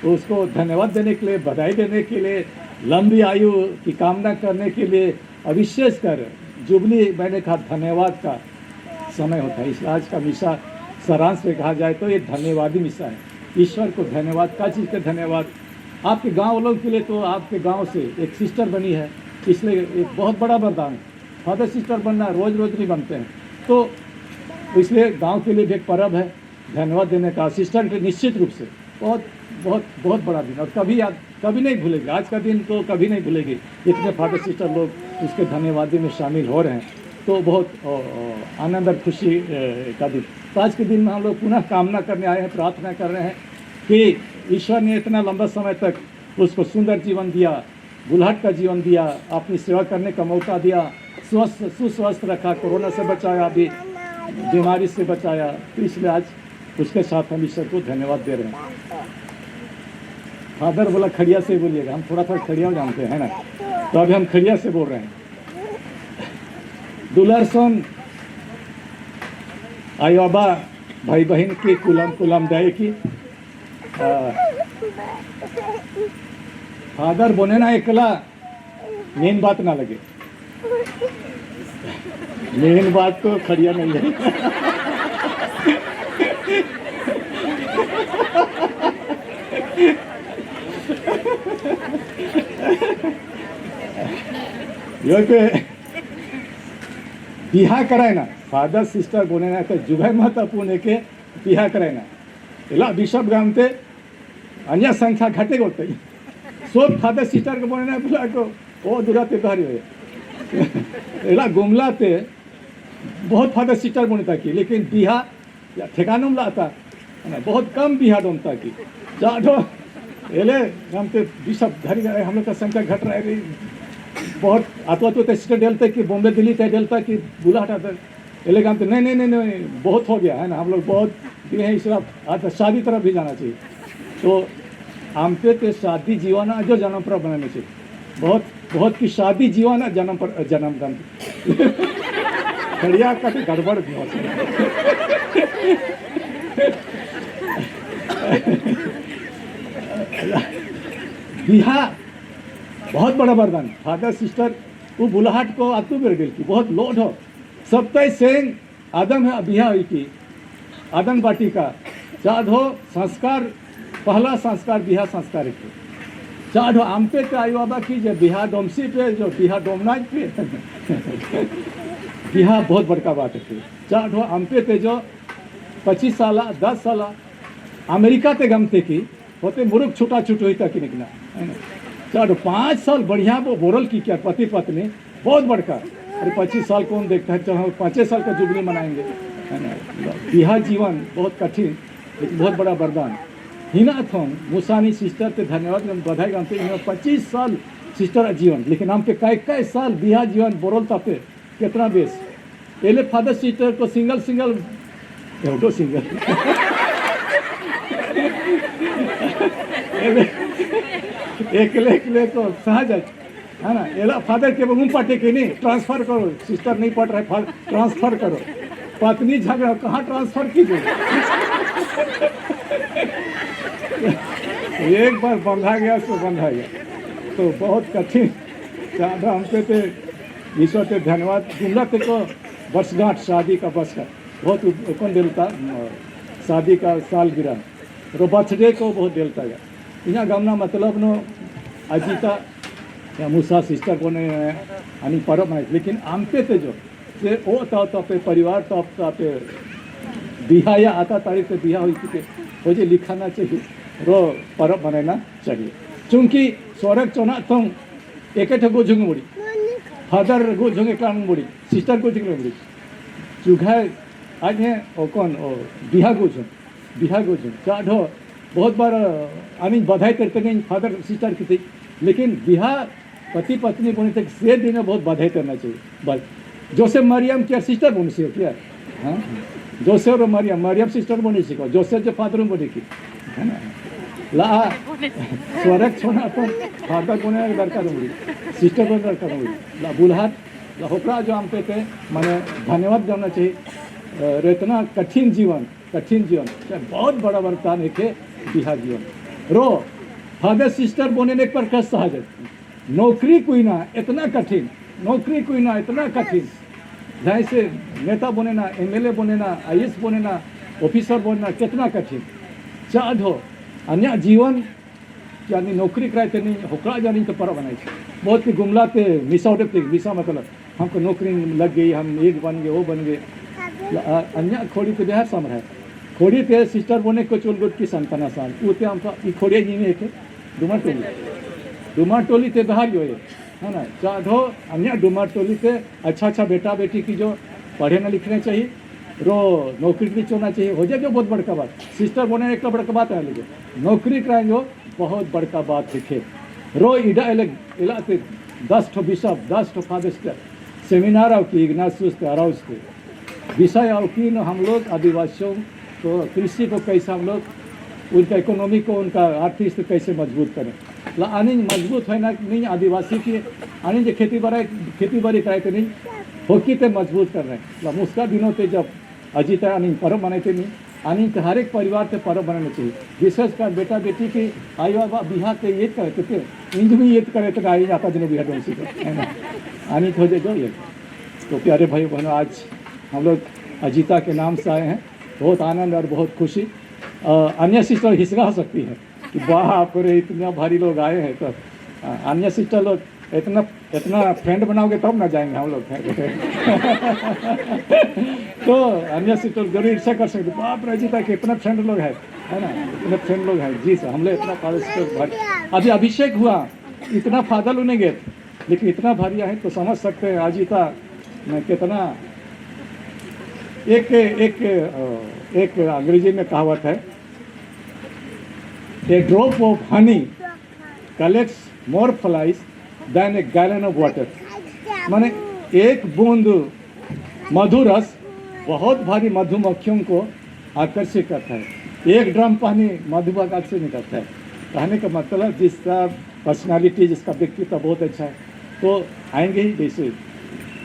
तो उसको धन्यवाद देने के लिए, बधाई देने के लिए, लंबी आयु की कामना करने के लिए, और विशेषकर जुबली मैंने कहा धन्यवाद का समय होता है। इस आज का मिसा सारांश में कहा जाए तो ये धन्यवादी मिसा है। ईश्वर को धन्यवाद, का चीज़ का धन्यवाद, आपके गांव लोगों के लिए, तो आपके गांव से एक सिस्टर बनी है, इसलिए एक बहुत बड़ा वरदान है। फादर सिस्टर बनना रोज़ नहीं बनते हैं, तो इसलिए गांव के लिए भी एक पर्व है धन्यवाद देने का। सिस्टर के निश्चित रूप से बहुत बहुत बहुत बड़ा दिन, और कभी नहीं भूलेगी, आज का दिन तो कभी नहीं भूलेगी। इतने फादर सिस्टर लोग उसके धन्यवादी में शामिल हो रहे हैं, तो बहुत आनंद और खुशी का दिन। तो आज के दिन में हम लोग पुनः कामना करने आए हैं, प्रार्थना कर रहे हैं कि ईश्वर ने इतना लंबा समय तक उसको सुंदर जीवन दिया, बुलहट का जीवन दिया, अपनी सेवा करने का मौका दिया, सुस्वस्थ रखा, कोरोना से बचाया, अभी बीमारी से बचाया। तो इसलिए आज उसके साथ हम ईश्वर को धन्यवाद दे रहे हैं। फादर बोला खड़िया से बोलिएगा, हम थोड़ा खड़िया जानते हैं ना, तो अभी हम खड़िया से बोल रहे हैं। दुलरसन आई बाबा भाई बहन की कुलम दाई की फादर बोने ना एकला मेन बात ना लगे, मेन बात तो खड़िया नहीं है। बिहा कराय ना फादर सिस्टर बोने ना, जुगाय मत पुणे के बिहा कराय ना, एला बिशप गामते अन्य संख्या घटे गोते सब फादर सिस्टर को बोने ना बुला को ओ दुराते धारी हो एला गुमलाते बहुत फादर सिस्टर बोने की, लेकिन बिहा ठिकानों में लाता बहुत कम बिहा डोमता की जाडो एले गामते बिशप घरी गए, हम लोग का संख्या घट रहा है बहुत। अथवा तो सिस्टर डेलता कि बॉम्बे दिल्ली तय डेलता कि बुला हटाता एले गामते नहीं बहुत हो गया है ना, हम लोग बहुत दिए हैं, इस तरफ शादी तरफ भी जाना चाहिए। तो आमते ते शादी जीवन जो जन्म पर बनाने चाहिए, बहुत बहुत की शादी जीवन जन्म पर जन्म गन खड़िया का गड़बड़ भी हो बिहा बहुत बड़ा वरदान। फादर सिस्टर वो बुलाहट को आतू कर गेल की बहुत लोड हो, सब तय सेंग आदम है बिहा हुई की आदम बाटी का चाद हो संस्कार, पहला संस्कार बिहा संस्कार के चाद हो आमते के आई बाबा की जो बिहा डोमसी पे जो बिहा डोमनाज पे बिहा बहुत बड़का बात है। चाद हो आमते पे जो 25 साल 10 साल अमेरिका ते गमते की होते मुरुख छूटा छूट हुई तक निकला है ना। चार 5 साल बढ़िया वो बोरल की क्या पति पत्नी बहुत बड़का, अरे 25 साल कौन देखता है, चलो 5 साल का जुबली मनाएंगे है ना। बिहा जीवन बहुत कठिन लेकिन बहुत बड़ा वरदान। हिना थोन मुसानी सिस्टर ते धन्यवाद हम बधाई हम पे 25 साल सिस्टर जीवन लेकिन हम पे कई साल बिहा जीवन बोरलता पे कितना बेस एले फादर सिस्टर को सिंगल एवढो सिंगल एकले तो सहज है ना। एला फादर के मुंह पाटे के नहीं ट्रांसफर करो, सिस्टर नहीं पढ़ रहे ट्रांसफर करो, पत्नी झगड़ा कहाँ ट्रांसफर कीजिए। एक बार बंधा गया तो बंधा गया, तो बहुत कठिन ज़्यादा हम पे थे। ईश्वर के धन्यवाद जुमला ते को वर्षगांठ शादी का वर्षगांठ बहुत कौन दिलता शादी का सालगिरह रो बर्थडे को बहुत दिलता गया। यहाँ गमना मतलब नो अजीता या मूसा सिस्टर को ने आणि परब माहित लेकिन आम पे थे जो से ओ तो पे परिवार तो पे बिहा या आता तारीख पे बिहा हुई थी मुझे लिखाना चाहिए रो परब मनाना चाहिए। चूँकि स्वर्ग चौना तो एक गो झुंग मुड़ी फादर गो झुंगे कान मुड़ी सिस्टर को झुंगे मुड़ी चुघाए आज है ओ कौन ओ बिहा गो झुंग चाढ़ो बहुत बार आनी बधाई करते नहीं फादर सिस्टर की थी लेकिन बिहा पति पत्नी बोने तक से दिन में बहुत बधाई करना चाहिए। बस जोसेफ मरियम क्या सिस्टर बोनी सी क्या हाँ जोसेफ और मरियम सिस्टर बोनी सीखो जोसेफ जो फादर बोनी की है ना ला स्वर्ग छोना अपन फादर बोने लड़का मुड़ी सिस्टर बोने लड़का मुड़ी ला बुलहाट ला होकरा जो हम पे थे मैंने धन्यवाद करना चाहिए। इतना कठिन जीवन बहुत बड़ा वरदान है बिहा जीवन रो फादर सिस्टर बोने एक पर कष्ट सहज नौकरी कोई ना इतना कठिन जैसे नेता बने ना एमएलए बने ना आईएएस बने ना ऑफिसर बने ना कितना कठिन चाद हो अन्य जीवन यानी नौकरी कराते नहीं होकरा जानी तो पर बनाई बहुत ही गुमलाते मिसा मतलब हमको नौकरी लग गई हम एक बन गए वो बन गए अन्य खोड़ी तो बिहार सम है खोड़ी ते सिस्टर बोने को चोलगुट की संताना साल उते हम खोड़िया जी में एक डुमा टोली ते बाहर जो है ना चाहो अन्य डुमा टोली ते अच्छा बेटा बेटी की जो पढ़े ना लिखने चाहिए रो नौकरी भी चुनना चाहिए हो जाए जो बहुत बड़का बात सिस्टर बोने एक बड़का बात है लेकिन नौकरी कराए जो बहुत बड़का बात सीखे रो इडा इलाते 10 ठो बिशप 10 ठो फादर सेमिनार आओ की इग्नासियस अराउज के विषय आओ की हम लोग आदिवासियों को कृषि को कैसे हम लोग उनका इकोनॉमी को उनका आर्थिक स्थिति कैसे मजबूत करें आनी मजबूत है ना नहीं आदिवासी की आनी जो खेती बाड़ी कराए थे नहीं होकी ते मजबूत कर रहे हैं मुस्का दिनों ते जब अजीता आनी पर्व मनाते नहीं आनी हर एक परिवार से पर्व मनाना चाहिए विशेषकर बेटा बेटी की आई बाबा बिहार के ये करते थे इंज भी ये करे तो आई जाता दिन बिहार डोंसी है ना आनी हो जाए जो ये तो प्यारे भाई बहनों आज हम लोग अजीता के नाम से आए हैं बहुत आनंद और बहुत खुशी। अन्य सिस्टर हिस्सा हो सकती है कि बाप रे इतना भारी लोग आए हैं तो अन्य सिस्टर लोग इतना फ्रेंड बनाओगे तब ना जाएंगे हम लोग तो अन्य सिस्टर जरूर ईर्षा कर सकते बाप रे अजीता के इतना फ्रेंड लोग है ना इतने फ्रेंड लोग हैं जी सर हम लोग इतना भारी अभी अभिषेक हुआ इतना फादर होने गए लेकिन इतना भारी है तो समझ सकते हैं अजीता में कितना एक अंग्रेजी में कहावत है a drop of honey collects more flies than a gallon of water माने एक बूंद मधुरस बहुत भारी मधुमक्खियों को आकर्षित करता है। एक ड्रम पानी मधुमक्खी आकर्षित नहीं करता है। कहने का मतलब जिसका पर्सनालिटी जिसका व्यक्तित्व बहुत अच्छा है तो आएंगे ही। जैसे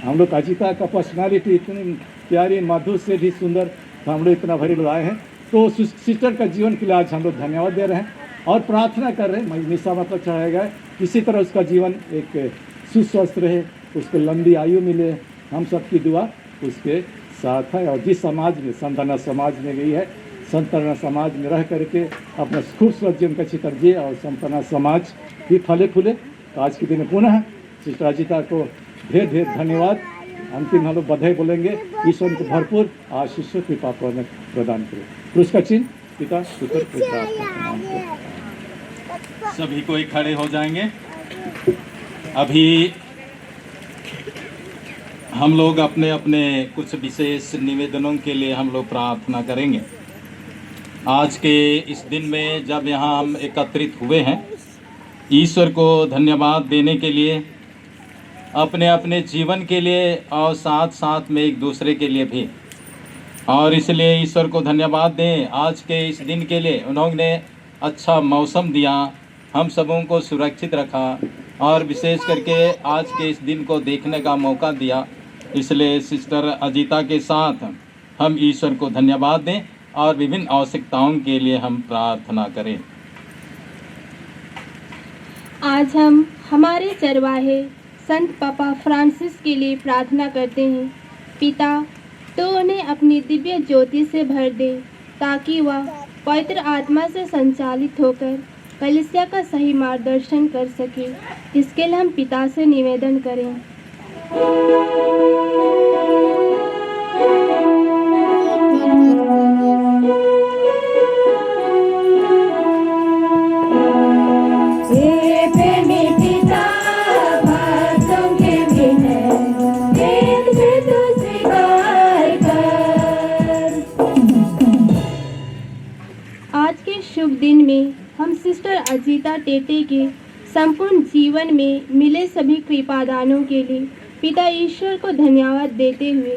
हम लोग अजीता का पर्सनालिटी इतनी प्यारी मधु से भी सुंदर तो हम लोग इतना भरे लोग आए हैं तो सिस्टर का जीवन के लिए आज हम लोग धन्यवाद दे रहे हैं और प्रार्थना कर रहे हैं निशा मतलब चढ़ाएगा किसी तरह उसका जीवन एक सुस्वस्थ रहे उसको लंबी आयु मिले हम सबकी दुआ उसके साथ है। और जिस समाज में संताना समाज में गई है संताना समाज में रह करके अपना खूबसूरत जीवन का चित्र जिए और संताना समाज भी फले फूले। तो आज के दिन पुनः सिस्टर अजीता को ढेर धन्यवाद अंतिम हम लोग बधाई बोलेंगे। ईश्वर को भरपूर आशीष कृपा प्रदान करें। पुरस्कार चिन्ह पिता पुत्र पुत्र सभी कोई खड़े हो जाएंगे। अभी हम लोग अपने अपने कुछ विशेष निवेदनों के लिए हम लोग प्रार्थना करेंगे। आज के इस दिन में जब यहाँ हम एकत्रित हुए हैं, ईश्वर को धन्यवाद देने के लिए, अपने अपने जीवन के लिए और साथ साथ में एक दूसरे के लिए भी, और इसलिए ईश्वर को धन्यवाद दें आज के इस दिन के लिए। उन्होंने अच्छा मौसम दिया, हम सबों को सुरक्षित रखा और विशेष करके आज के इस दिन को देखने का मौका दिया। इसलिए सिस्टर अजीता के साथ हम ईश्वर को धन्यवाद दें और विभिन्न आवश्यकताओं के लिए हम प्रार्थना करें। आज हम हमारे चरवाहे संत पापा फ्रांसिस के लिए प्रार्थना करते हैं। पिता, तो उन्हें अपनी दिव्य ज्योति से भर दे ताकि वह पवित्र आत्मा से संचालित होकर कलीसिया का सही मार्गदर्शन कर सके। इसके लिए हम पिता से निवेदन करें। आज के शुभ दिन में हम सिस्टर अजीता टेटे के संपूर्ण जीवन में मिले सभी कृपादानों के लिए पिता ईश्वर को धन्यवाद देते हुए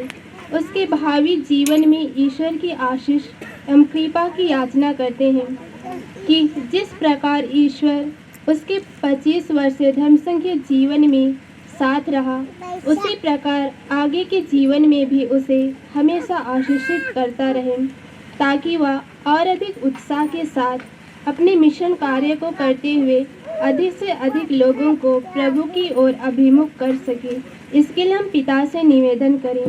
उसके भावी जीवन में ईश्वर की आशीष एवं कृपा की याचना करते हैं कि जिस प्रकार ईश्वर उसके 25 वर्षीय धर्मसंघ के जीवन में साथ रहा, उसी प्रकार आगे के जीवन में भी उसे हमेशा आशीषित करता रहे, ताकि वह और अधिक उत्साह के साथ अपने मिशन कार्य को करते हुए अधिक से अधिक लोगों को प्रभु की ओर अभिमुख कर सके। इसके लिए हम पिता से निवेदन करें।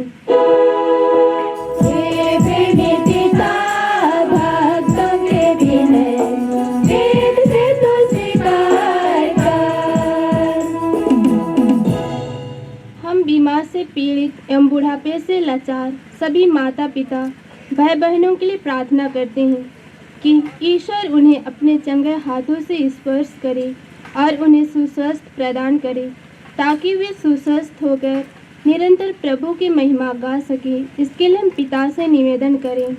हम बीमार से पीड़ित एवं बुढ़ापे से लाचार सभी माता पिता भाई बहनों के लिए प्रार्थना करते हैं कि ईश्वर उन्हें अपने चंगे हाथों से स्पर्श करे और उन्हें सुस्वास्थ्य प्रदान करे, ताकि वे सुस्वस्थ होकर निरंतर प्रभु की महिमा गा सके। इसके लिए हम पिता से निवेदन करें।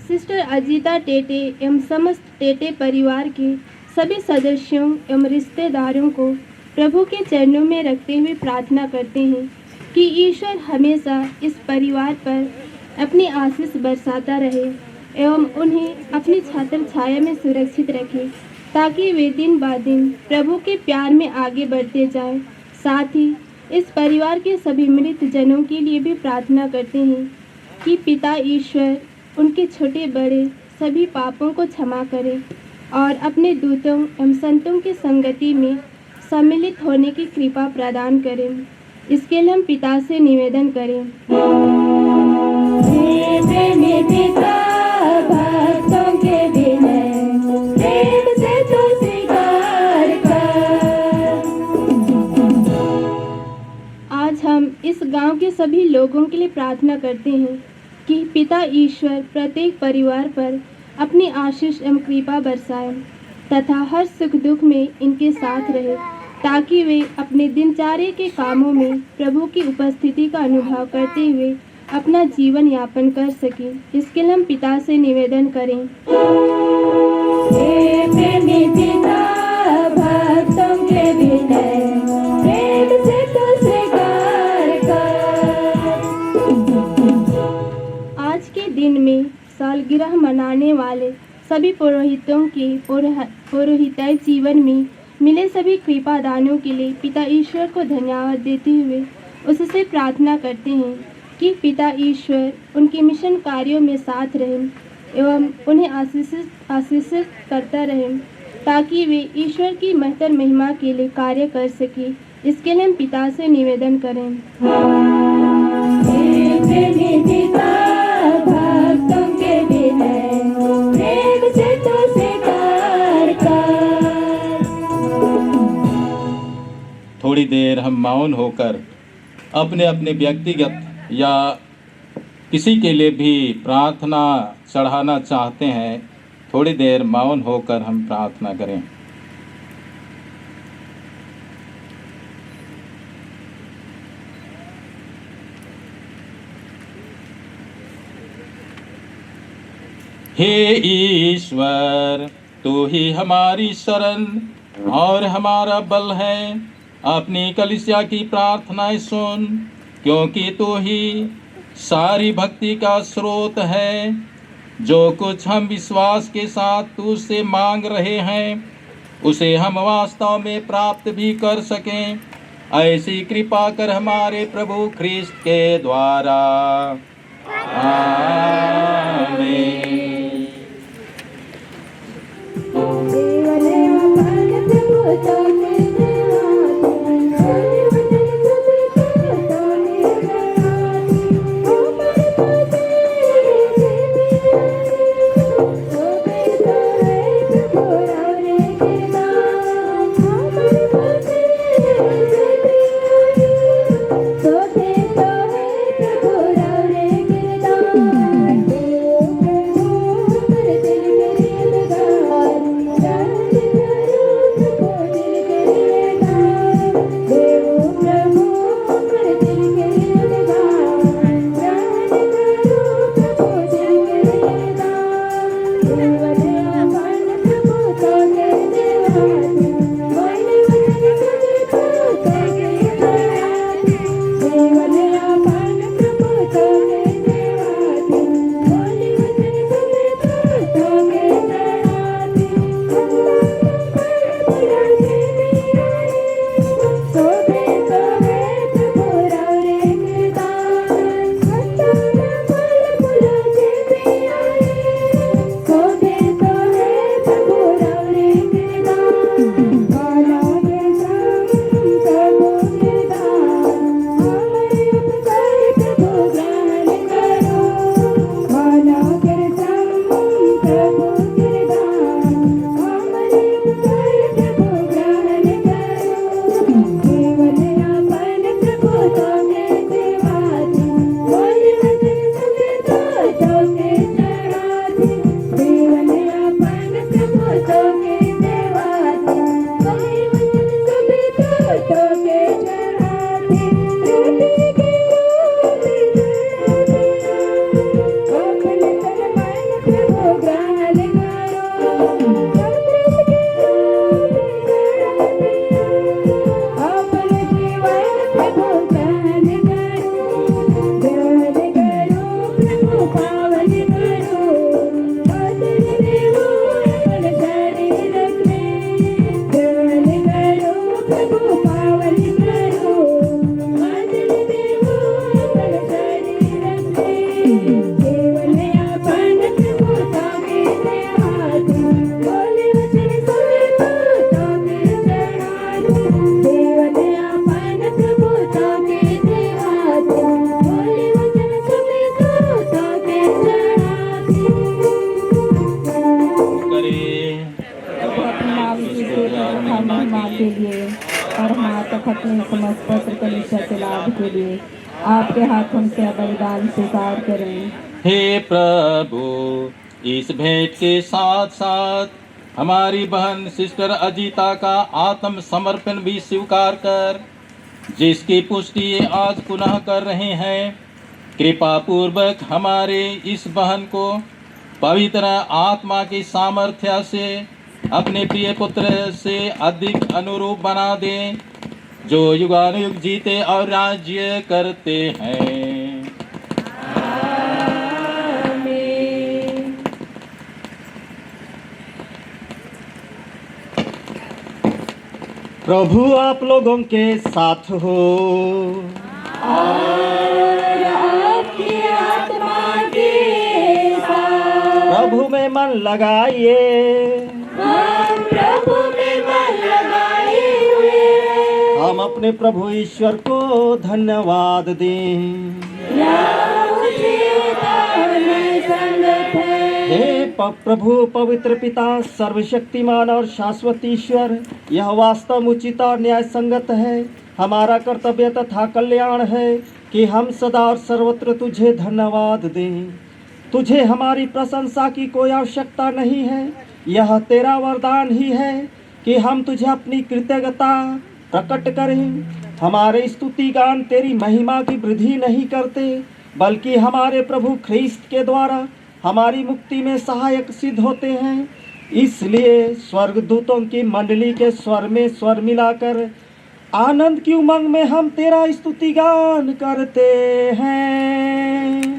सिस्टर अजीता टेटे एवं समस्त टेटे परिवार के सभी सदस्यों एवं रिश्तेदारों को प्रभु के चरणों में रखते हुए प्रार्थना करते हैं कि ईश्वर हमेशा इस परिवार पर अपनी आशीष बरसाता रहे एवं उन्हें अपनी छात्र छाया में सुरक्षित रखे, ताकि वे दिन ब दिन प्रभु के प्यार में आगे बढ़ते जाएं। साथ ही इस परिवार के सभी मृत जनों के लिए भी प्रार्थना करते हैं कि पिता ईश्वर उनके छोटे बड़े सभी पापों को क्षमा करें और अपने दूतों एवं संतों की संगति में सम्मिलित होने की कृपा प्रदान करें। इसके लिए हम पिता से निवेदन करें। आज हम इस गांव के सभी लोगों के लिए प्रार्थना करते हैं कि पिता ईश्वर प्रत्येक परिवार पर अपनी आशीष एवं कृपा बरसाए तथा हर सुख दुख में इनके साथ रहे, ताकि वे अपने दिनचर्या के कामों में प्रभु की उपस्थिति का अनुभव करते हुए अपना जीवन यापन कर सके। इसके लिए हम पिता से निवेदन करें। आज के दिन में सालगिरह मनाने वाले सभी पुरोहितों के पुरोहिताई जीवन में मिले सभी कृपा दानों के लिए पिता ईश्वर को धन्यवाद देते हुए उससे प्रार्थना करते हैं कि पिता ईश्वर उनके मिशन कार्यों में साथ रहें एवं उन्हें आशीषित करता रहें, ताकि वे ईश्वर की महत्तर महिमा के लिए कार्य कर सके। इसके लिए हम पिता से निवेदन करें। थोड़ी देर हम मौन होकर अपने अपने व्यक्तिगत या किसी के लिए भी प्रार्थना चढ़ाना चाहते हैं, थोड़ी देर मौन होकर हम प्रार्थना करें। हे ईश्वर, तू ही हमारी शरण और हमारा बल है। अपनी कलीसिया की प्रार्थनाएं सुन, क्योंकि तू ही सारी भक्ति का स्रोत है। जो कुछ हम विश्वास के साथ तुझसे मांग रहे हैं, उसे हम वास्तव में प्राप्त भी कर सकें, ऐसी कृपा कर हमारे प्रभु ख्रिस्त के द्वारा। आमीन। आपके हाथों से बलिदान स्वीकार करें। हे प्रभु, इस भेंट के साथ साथ हमारी बहन सिस्टर अजीता का आत्म समर्पण भी स्वीकार कर, जिसकी पुष्टि ये आज पुनः कर रहे हैं। कृपा पूर्वक हमारे इस बहन को पवित्र आत्मा की सामर्थ्य से अपने प्रिय पुत्र से अधिक अनुरूप बना दे, जो युगानुयुग जीते और राज्य करते हैं। आमीन। प्रभु आप लोगों के साथ हो और आपकी आत्मा के साथ। प्रभु में मन लगाइए। हम प्रभु में मन लगाए हुए हैं। हम अपने प्रभु ईश्वर को धन्यवाद दें। हे प्रभु पवित्र पिता, सर्वशक्तिमान और शाश्वत ईश्वर, यह वास्तव उचित और न्याय संगत है, हमारा कर्तव्य तथा कल्याण है कि हम सदा और सर्वत्र तुझे धन्यवाद दें। तुझे हमारी प्रशंसा की कोई आवश्यकता नहीं है, यह तेरा वरदान ही है कि हम तुझे अपनी कृतज्ञता प्रकट करें। हमारे स्तुति गान तेरी महिमा की वृद्धि नहीं करते, बल्कि हमारे प्रभु ख्रीस्त के द्वारा हमारी मुक्ति में सहायक सिद्ध होते हैं। इसलिए स्वर्गदूतों की मंडली के स्वर में स्वर मिलाकर आनंद की उमंग में हम तेरा स्तुति गान करते हैं।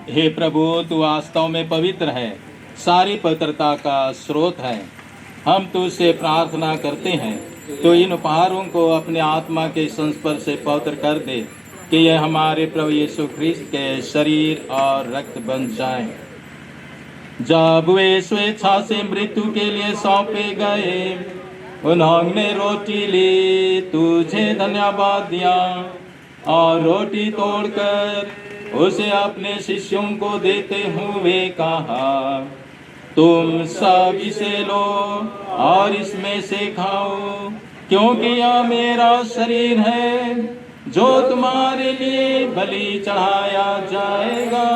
हे प्रभु, तू वास्तव में पवित्र है, सारी पवित्रता का स्रोत है। हम तुझसे प्रार्थना करते हैं तो इन उपहारों को अपने आत्मा के संस्पर्श से पवित्र कर दे कि यह हमारे प्रभु यीशु ख्रीस्त के शरीर और रक्त बन जाए। जब वे स्वेच्छा से मृत्यु के लिए सौंपे गए, उन्होंने रोटी ली, तुझे धन्यवाद दिया और रोटी तोड़कर उसे अपने शिष्यों को देते हुए कहा, तुम सब इसे लो और इसमें से खाओ, क्योंकि यह मेरा शरीर है जो तुम्हारे लिए बलि चढ़ाया जाएगा।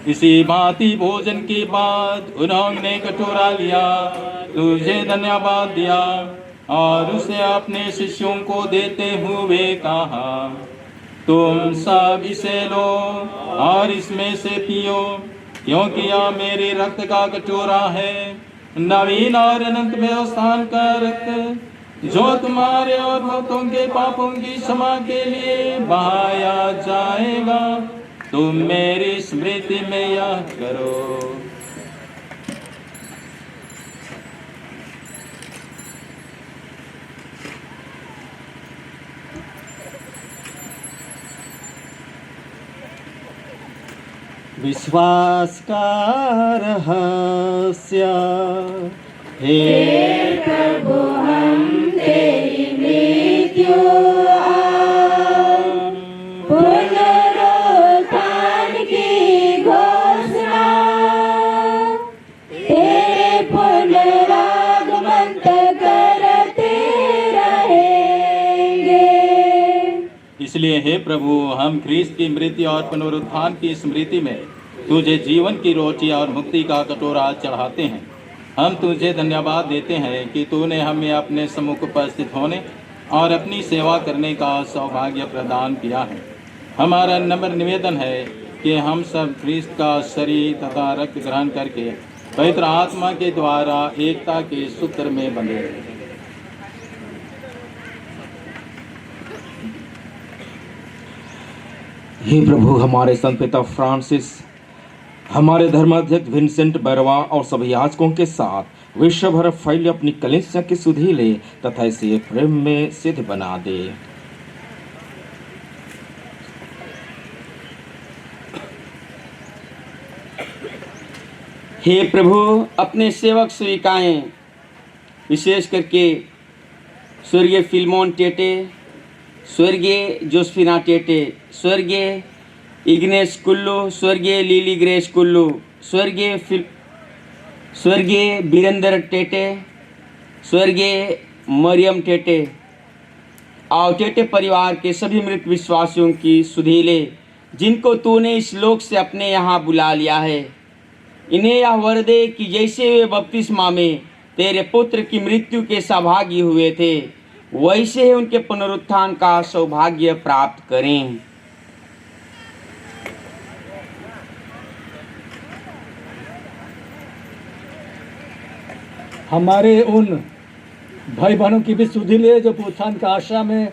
इसी भांति भोजन के बाद उन्होंने कटोरा लिया, तुझे धन्यवाद दिया और उसे अपने शिष्यों को देते हुए कहा, तुम सब इसे लो और इसमें से पियो, क्योंकि यह मेरे रक्त का कटोरा है, नवीन और अनंत व्यवस्थान का रक्त, जो तुम्हारे और बहुतों के पापों की क्षमा के लिए बहाया जाएगा। तुम मेरी स्मृति में यह करो। विश्वास का रहस्य, हे प्रभु हम तेरी मृत्यु पुनरुत्थान की घोषणा तेरे पुनरागमन तक करते रहेंगे। इसलिए हे प्रभु, हम ख्रीस्त की मृत्यु और पुनरुत्थान की स्मृति में तुझे जीवन की रोटी और मुक्ति का कटोरा चढ़ाते हैं। हम तुझे धन्यवाद देते हैं कि तूने हमें अपने सम्मुख उपस्थित होने और अपनी सेवा करने का सौभाग्य प्रदान किया है। हमारा नम्र निवेदन है कि हम सब ख्रीस्त का शरीर तथा रक्त ग्रहण करके पवित्र आत्मा के द्वारा एकता के सूत्र में बंधे। हे प्रभु, हमारे संत पिता फ्रांसिस, हमारे धर्माध्यक्ष विंसेंट बरवा और सभी याजकों के साथ विश्व भर फैले अपनी कलीसिया की सुधि ले तथा इसे प्रेम में सिद्ध बना दे। हे प्रभु, अपने सेवक सेविकाएं, विशेष करके स्वर्गीय फिल्मोन टेटे, स्वर्गीय जोसफिना टेटे, स्वर्गीय इग्नेस कुल्लू, स्वर्गीय लिली ग्रेस कुल्लू, स्वर्गीय बीरेंद्र टेटे, स्वर्गीय मरियम टेटे और टेटे परिवार के सभी मृत विश्वासियों की सुधि ले, जिनको तूने इस लोक से अपने यहाँ बुला लिया है। इन्हें यह वर दे कि जैसे वे बपतिस्मा में तेरे पुत्र की मृत्यु के सहभागी हुए थे, वैसे ही उनके पुनरुत्थान का सौभाग्य प्राप्त करें। हमारे उन भाई बहनों की भी सुधि ले जो उत्थान का आशा में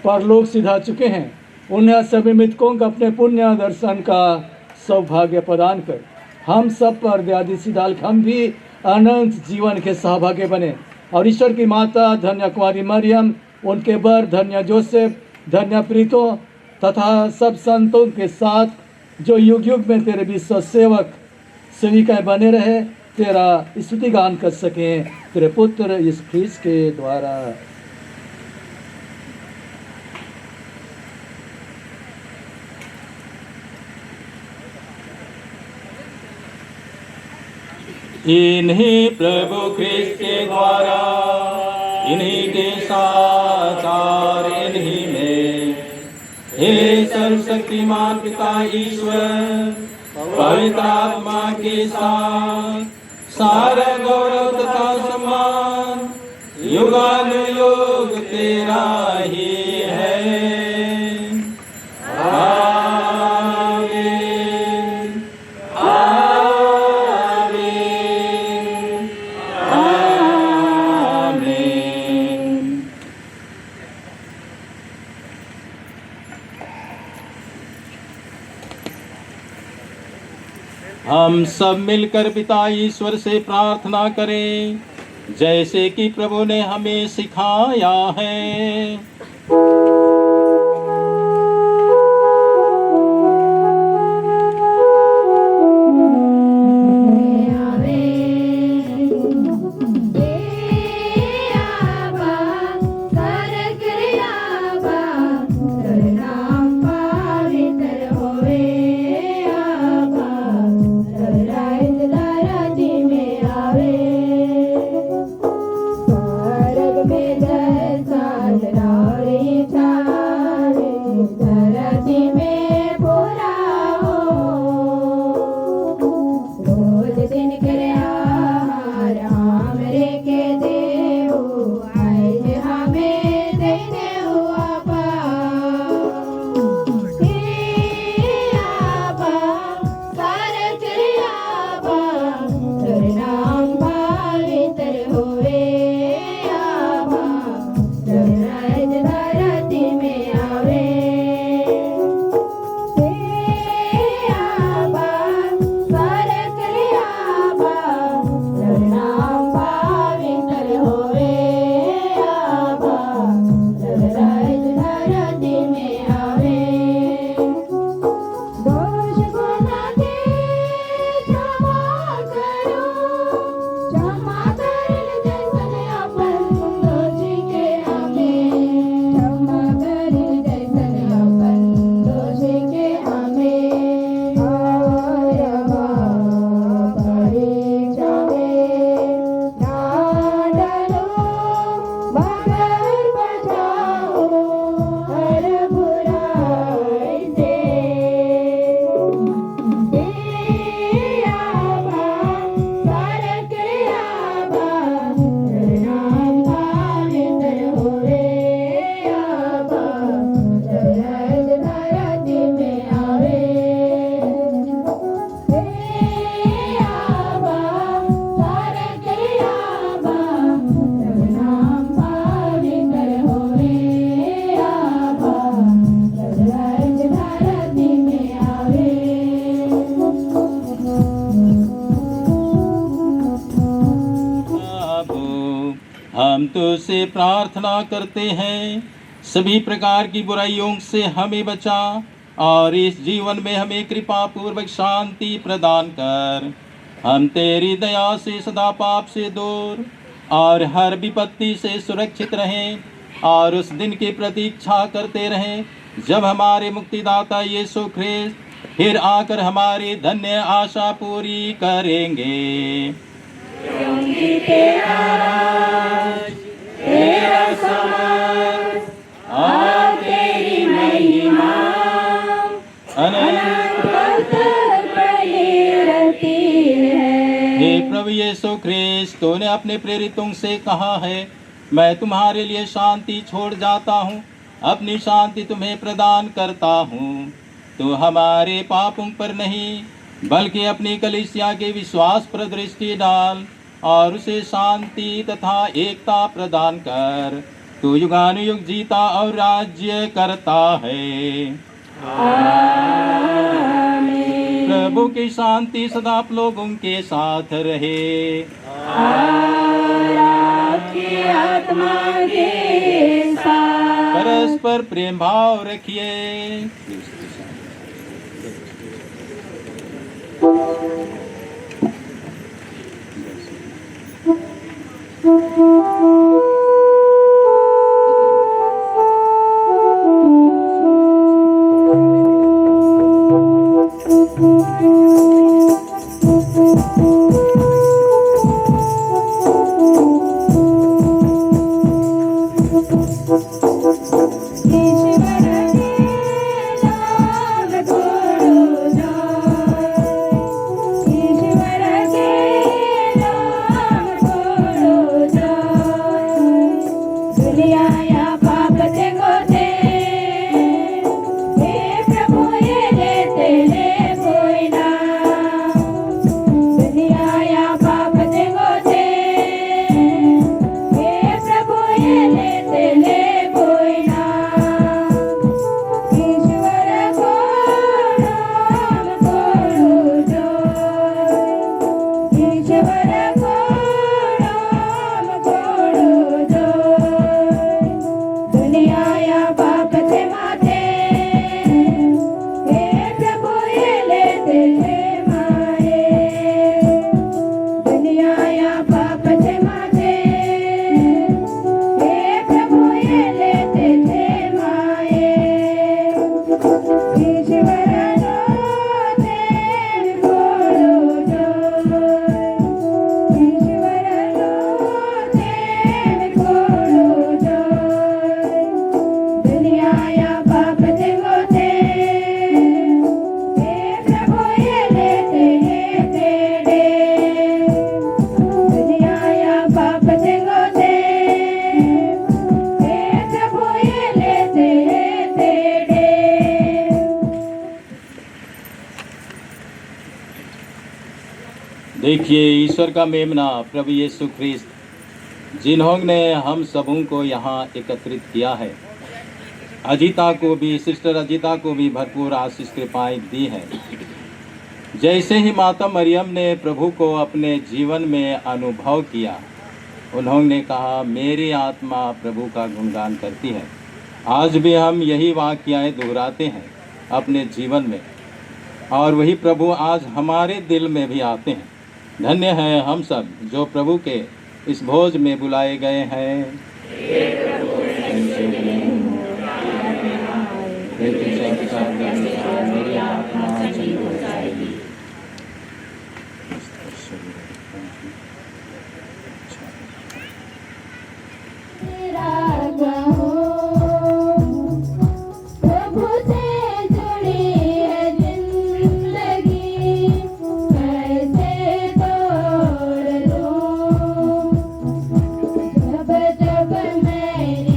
परलोक सिधा चुके हैं। उन्हें सभी मृतकों का अपने पुण्य दर्शन का सौभाग्य प्रदान कर हम सब पर दयादि सिद्धाल्क हम भी अनंत जीवन के सहभागी बने। और ईश्वर की माता धन्य कुमारी मरियम, उनके बर धन्य जोसेफ, धन्य प्रीतो तथा सब संतों के साथ जो युग युग में तेरे विश्व सेवक सेविकाएं बने रहे, तेरा स्तुति गान कर सकें तेरे पुत्र यीशु ख्रीस्त के द्वारा। इन्हीं प्रभु ख्रीस्त के द्वारा, इन्हीं के साथ और इन्हीं में, हे सर्वशक्तिमान पिता ईश्वर, पवित्र आत्मा के साथ सारा गौरव तथा सम्मान युगानुयुग तेरा ही है। हम सब मिलकर पिता ईश्वर से प्रार्थना करें, जैसे कि प्रभु ने हमें सिखाया है। में हम तुझसे प्रार्थना करते हैं, सभी प्रकार की बुराइयों से हमें बचा और इस जीवन में हमें कृपा पूर्वक शांति प्रदान कर। हम तेरी दया से सदा पाप से दूर और हर विपत्ति से सुरक्षित रहें और उस दिन की प्रतीक्षा करते रहें जब हमारे मुक्तिदाता यीशु ख्रिस्त फिर आकर हमारी धन्य आशा पूरी करेंगे। हे प्रभु यीशु ख्रिस्त, तूने अपने प्रेरितों से कहा है, मैं तुम्हारे लिए शांति छोड़ जाता हूँ, अपनी शांति तुम्हें प्रदान करता हूँ। तो हमारे पापों पर नहीं बल्कि अपनी कलीसिया के विश्वास पर दृष्टि डाल और उसे शांति तथा एकता प्रदान कर। तू युगानुयुग जीता और राज्य करता है। प्रभु की शांति सदा आप लोगों के साथ रहे। आत्मा के साथ परस्पर प्रेम भाव रखिए। देखिए, ईश्वर का मेमना प्रभु यीशु ख्रिस्त जिन्होंने हम सबों को यहाँ एकत्रित किया है, अजिता को भी, सिस्टर अजिता को भी भरपूर आशीष कृपाएं दी है। जैसे ही माता मरियम ने प्रभु को अपने जीवन में अनुभव किया, उन्होंने कहा, मेरी आत्मा प्रभु का गुणगान करती है। आज भी हम यही वाक्याएं दोहराते हैं अपने जीवन में, और वही प्रभु आज हमारे दिल में भी आते हैं। धन्य है हम सब जो प्रभु के इस भोज में बुलाए गए हैं। जब जब मेरी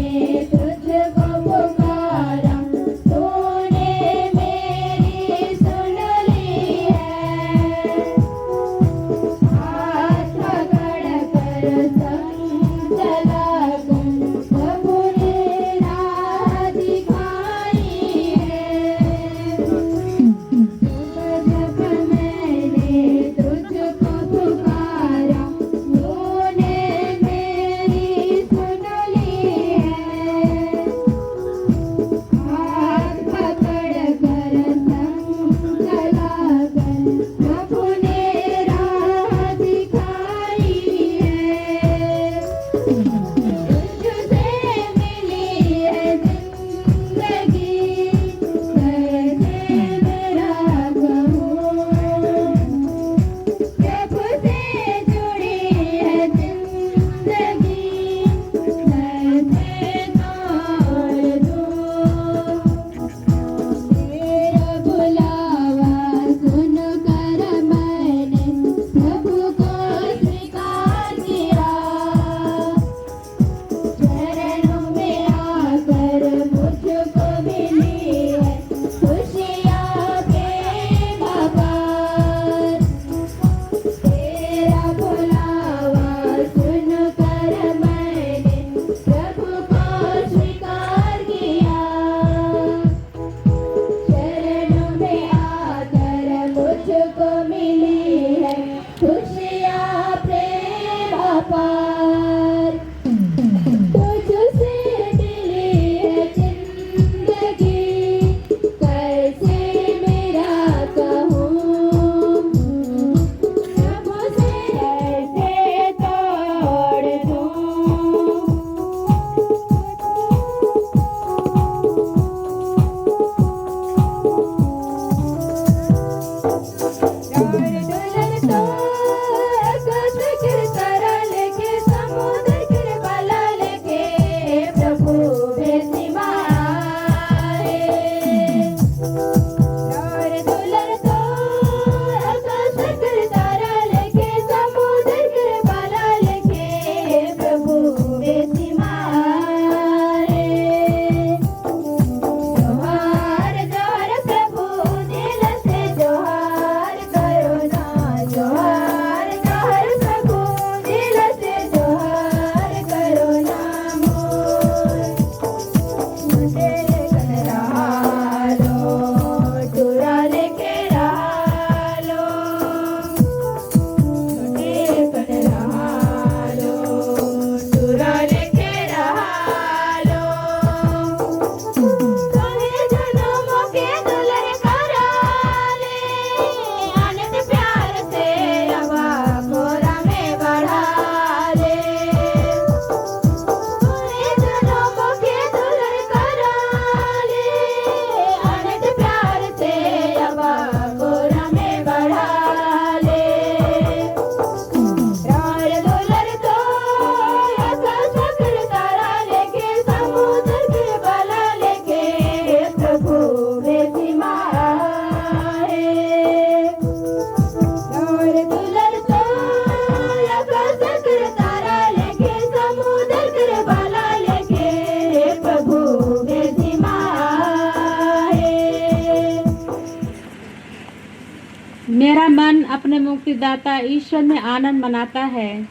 मेरा मन अपने मुक्तिदाता ईश्वर में आनंद मनाता है।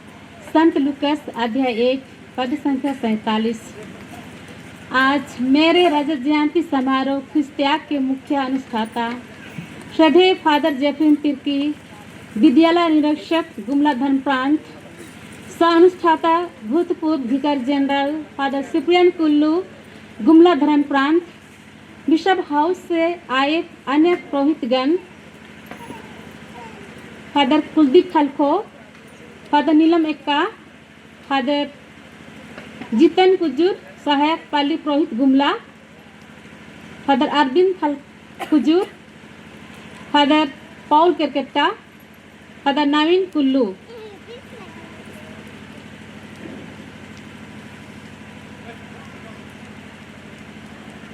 संत लूकास अध्याय 1 पद संख्या 47। आज मेरे रजत जयंती समारोह ख्रिस्त त्याग के मुख्य अनुष्ठाता श्रद्धेय फादर जेफिन तिर्की, विद्यालय निरीक्षक गुमला धर्म प्रांत, सह अनुष्ठाता भूतपूर्व vicar general father Cyprian Kullu, Gumla धर्म प्रांत, बिशप हाउस से आए अन्य पुरोहितगण, फादर कुलदीप खलखो, फादर नीलम एक्का, फादर जितन कुजूर सहायक पाली पुरोहित Gumla, father Arvind Kujur, father Paul Kerketta, father Naveen Kullu.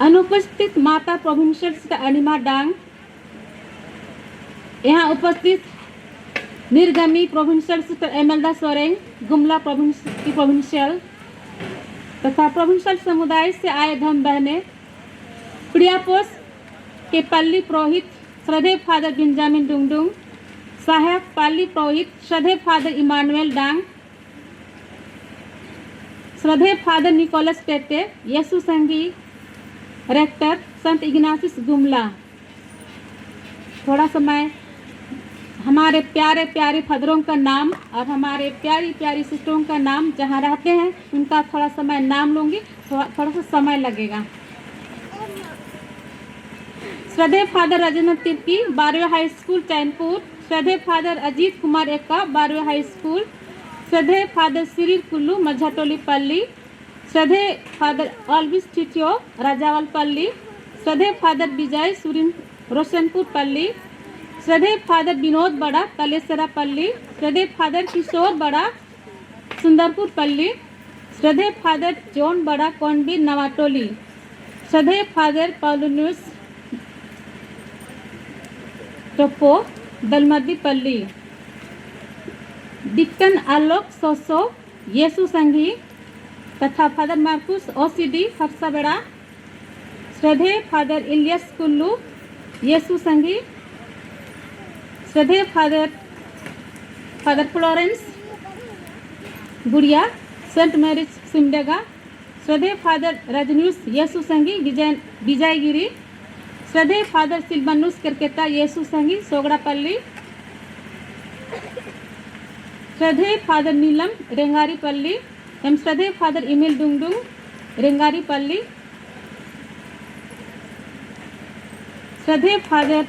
अनुपस्थित माता प्रोविंशियल सिस्टर अनिमा डांग, यहाँ उपस्थित निर्गमी provincial sister Emelda Soreng, Gumla provincial तथा प्रोविंशियल समुदाय से आए धर्म बहने, प्रियापोस के पल्ली पुरोहित श्रद्धेय फादर बेंजामिन डुंगडुंग, सहायक पाली पुरोहित श्रद्धेय फादर इमानुएल डांग, श्रद्धेय फादर निकोलस टेटे, यीशु संघी रेक्टर संत इग्नासियस गुमला। थोड़ा समय हमारे प्यारे प्यारे फादरों का नाम और हमारे प्यारी प्यारी सिस्टरों का नाम जहाँ रहते हैं उनका थोड़ा समय नाम लूँगी, थोड़ा सा समय लगेगा। श्रद्धेय फादर राजेंद्र तिर्की, 12वें हाई स्कूल चैनपुर, श्रद्धेय फादर अजीत कुमार एक्का, 12वें हाई स्कूल, श्रद्धेय फादर सिरिल कुल्लू मझाटोली पल्ली, श्रद्धेय फादर ऑल्विस टिटियो राजावाल पल्ली, श्रद्धेय फादर विजय सुरिन रोशनपुर पल्ली, श्रद्धेय फादर विनोद बड़ा कलेसरा पल्ली, श्रद्धेय फादर किशोर बड़ा सुंदरपुर पल्ली, श्रद्धेय फादर जॉन बड़ा कौनबीर नवाटोली, श्रद्धेय फादर पॉलुनियस टोपो दलमदी पल्ली, डिक्टन आलोक सोसो येसु संघी तथा फादर मार्कुस ओसीडी हफ्साबेड़ा, श्रद्धेय फादर इलियस कुल्लू येसु संघी, श्रद्धेय फादर फ्लोरेंस गुड़िया सेंट मैरिज सिमडेगा, श्रद्धेय फादर रजनीश येसु संघी विजयगिरी, श्रद्धेय फादर सिल्वानुस केरकेट्टा येसु संघी सोगड़ापल्ली, श्रद्धेय फादर नीलम रेंगारीपल्ली एवं श्रद्धेय फादर इमिल डुंगडुंग रेंगारीपल्ली, श्रद्धेय फादर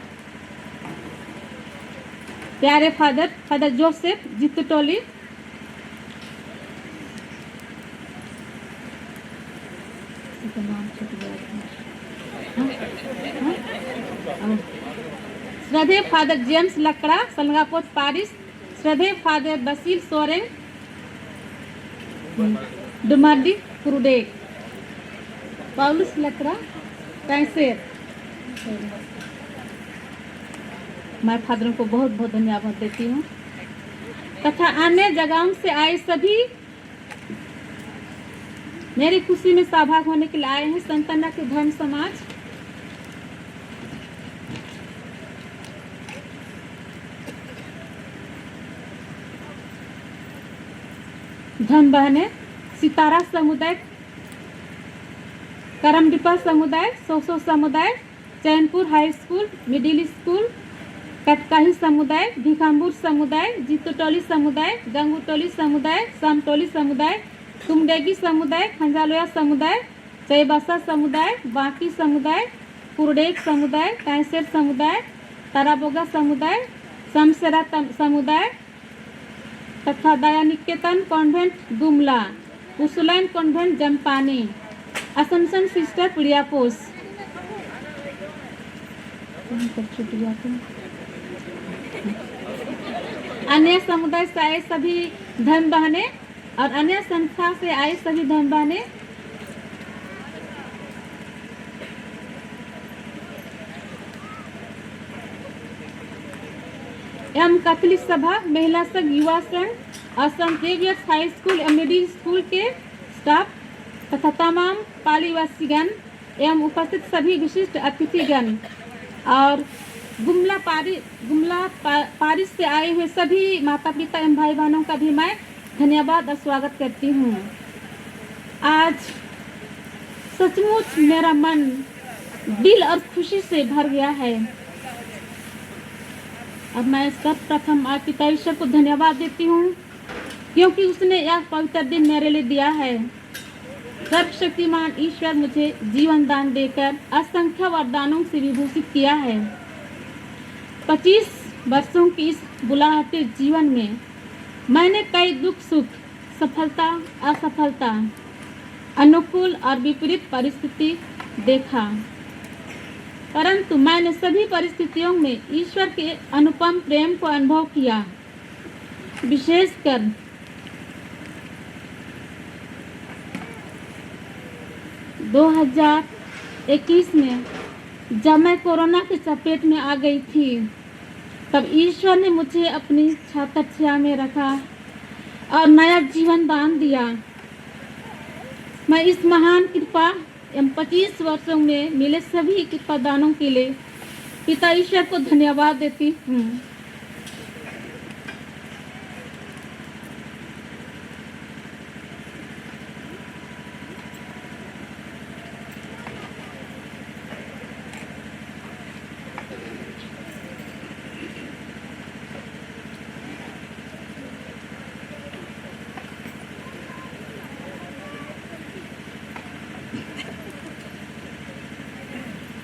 प्यारे फादर जोसेफ जितुटोली, श्रद्धेय फादर जेम्स लकड़ा सलगापोत पारिस, श्रद्धेय फादर बसीर सोरेंग डुमाडी कुरुडेक, पौलुस लकड़ा कैसेर। मैं फादरों को बहुत बहुत धन्यवाद देती हूँ तथा अन्य जगहों से आए सभी मेरी खुशी में सहभाग होने के लिए आए हैं। संतना के धर्म समाज, धर्म बहने, सितारा समुदाय, करमडिपा समुदाय, सोसो समुदाय, Chainpur high school, middle school, Katkahi समुदाय, भिखामपुर समुदाय, जीतोटोली समुदाय, गंगुटोली समुदाय, सामटोली समुदाय, तुमडेगी समुदाय, खंजालोया समुदाय, चैबासा समुदाय, बाकी समुदाय, कुरडेक समुदाय, कैसेर समुदाय, ताराबोगा समुदाय, समसेरा समुदाय तथा दया निकेतन कॉन्वेंट गुमला, उसुलैन कॉन्वेंट जमपानी, असमसन सिस्टर प्रियापोस, अन्य समुदाय से आए सभी धर्म बहने और अन्य संस्था से आए सभी धर्म बहने, एवं कैथोलिक सभा, महिला संघ, युवा संघ और संत जेवियर्स हाई स्कूल एवं मिडिल स्कूल के स्टाफ तथा तमाम पालीवासीगण एवं उपस्थित सभी विशिष्ट अतिथिगण और पारिस से आए हुए सभी माता पिता एवं भाई बहनों का भी मैं धन्यवाद और स्वागत करती हूँ। आज सचमुच मेरा मन दिल और खुशी से भर गया है। अब मैं सर्वप्रथम आज पिता ईश्वर को धन्यवाद देती हूँ, क्योंकि उसने यह पवित्र दिन मेरे लिए दिया है। सर्वशक्तिमान ईश्वर मुझे जीवन दान देकर असंख्य वरदानों से विभूषित किया है। 25 वर्षों की इस बुलाहटे जीवन में मैंने कई दुख सुख, सफलता असफलता, अनुकूल और विपरीत परिस्थिति देखा, परंतु मैंने सभी परिस्थितियों में ईश्वर के अनुपम प्रेम को अनुभव किया। विशेषकर 2021 में जब मैं कोरोना की चपेट में आ गई थी, तब ईश्वर ने मुझे अपनी छाया में रखा और नया जीवन दान दिया। मैं इस महान कृपा एवं 25 वर्षों में मिले सभी कृपा दानों के लिए पिता ईश्वर को धन्यवाद देती हूँ।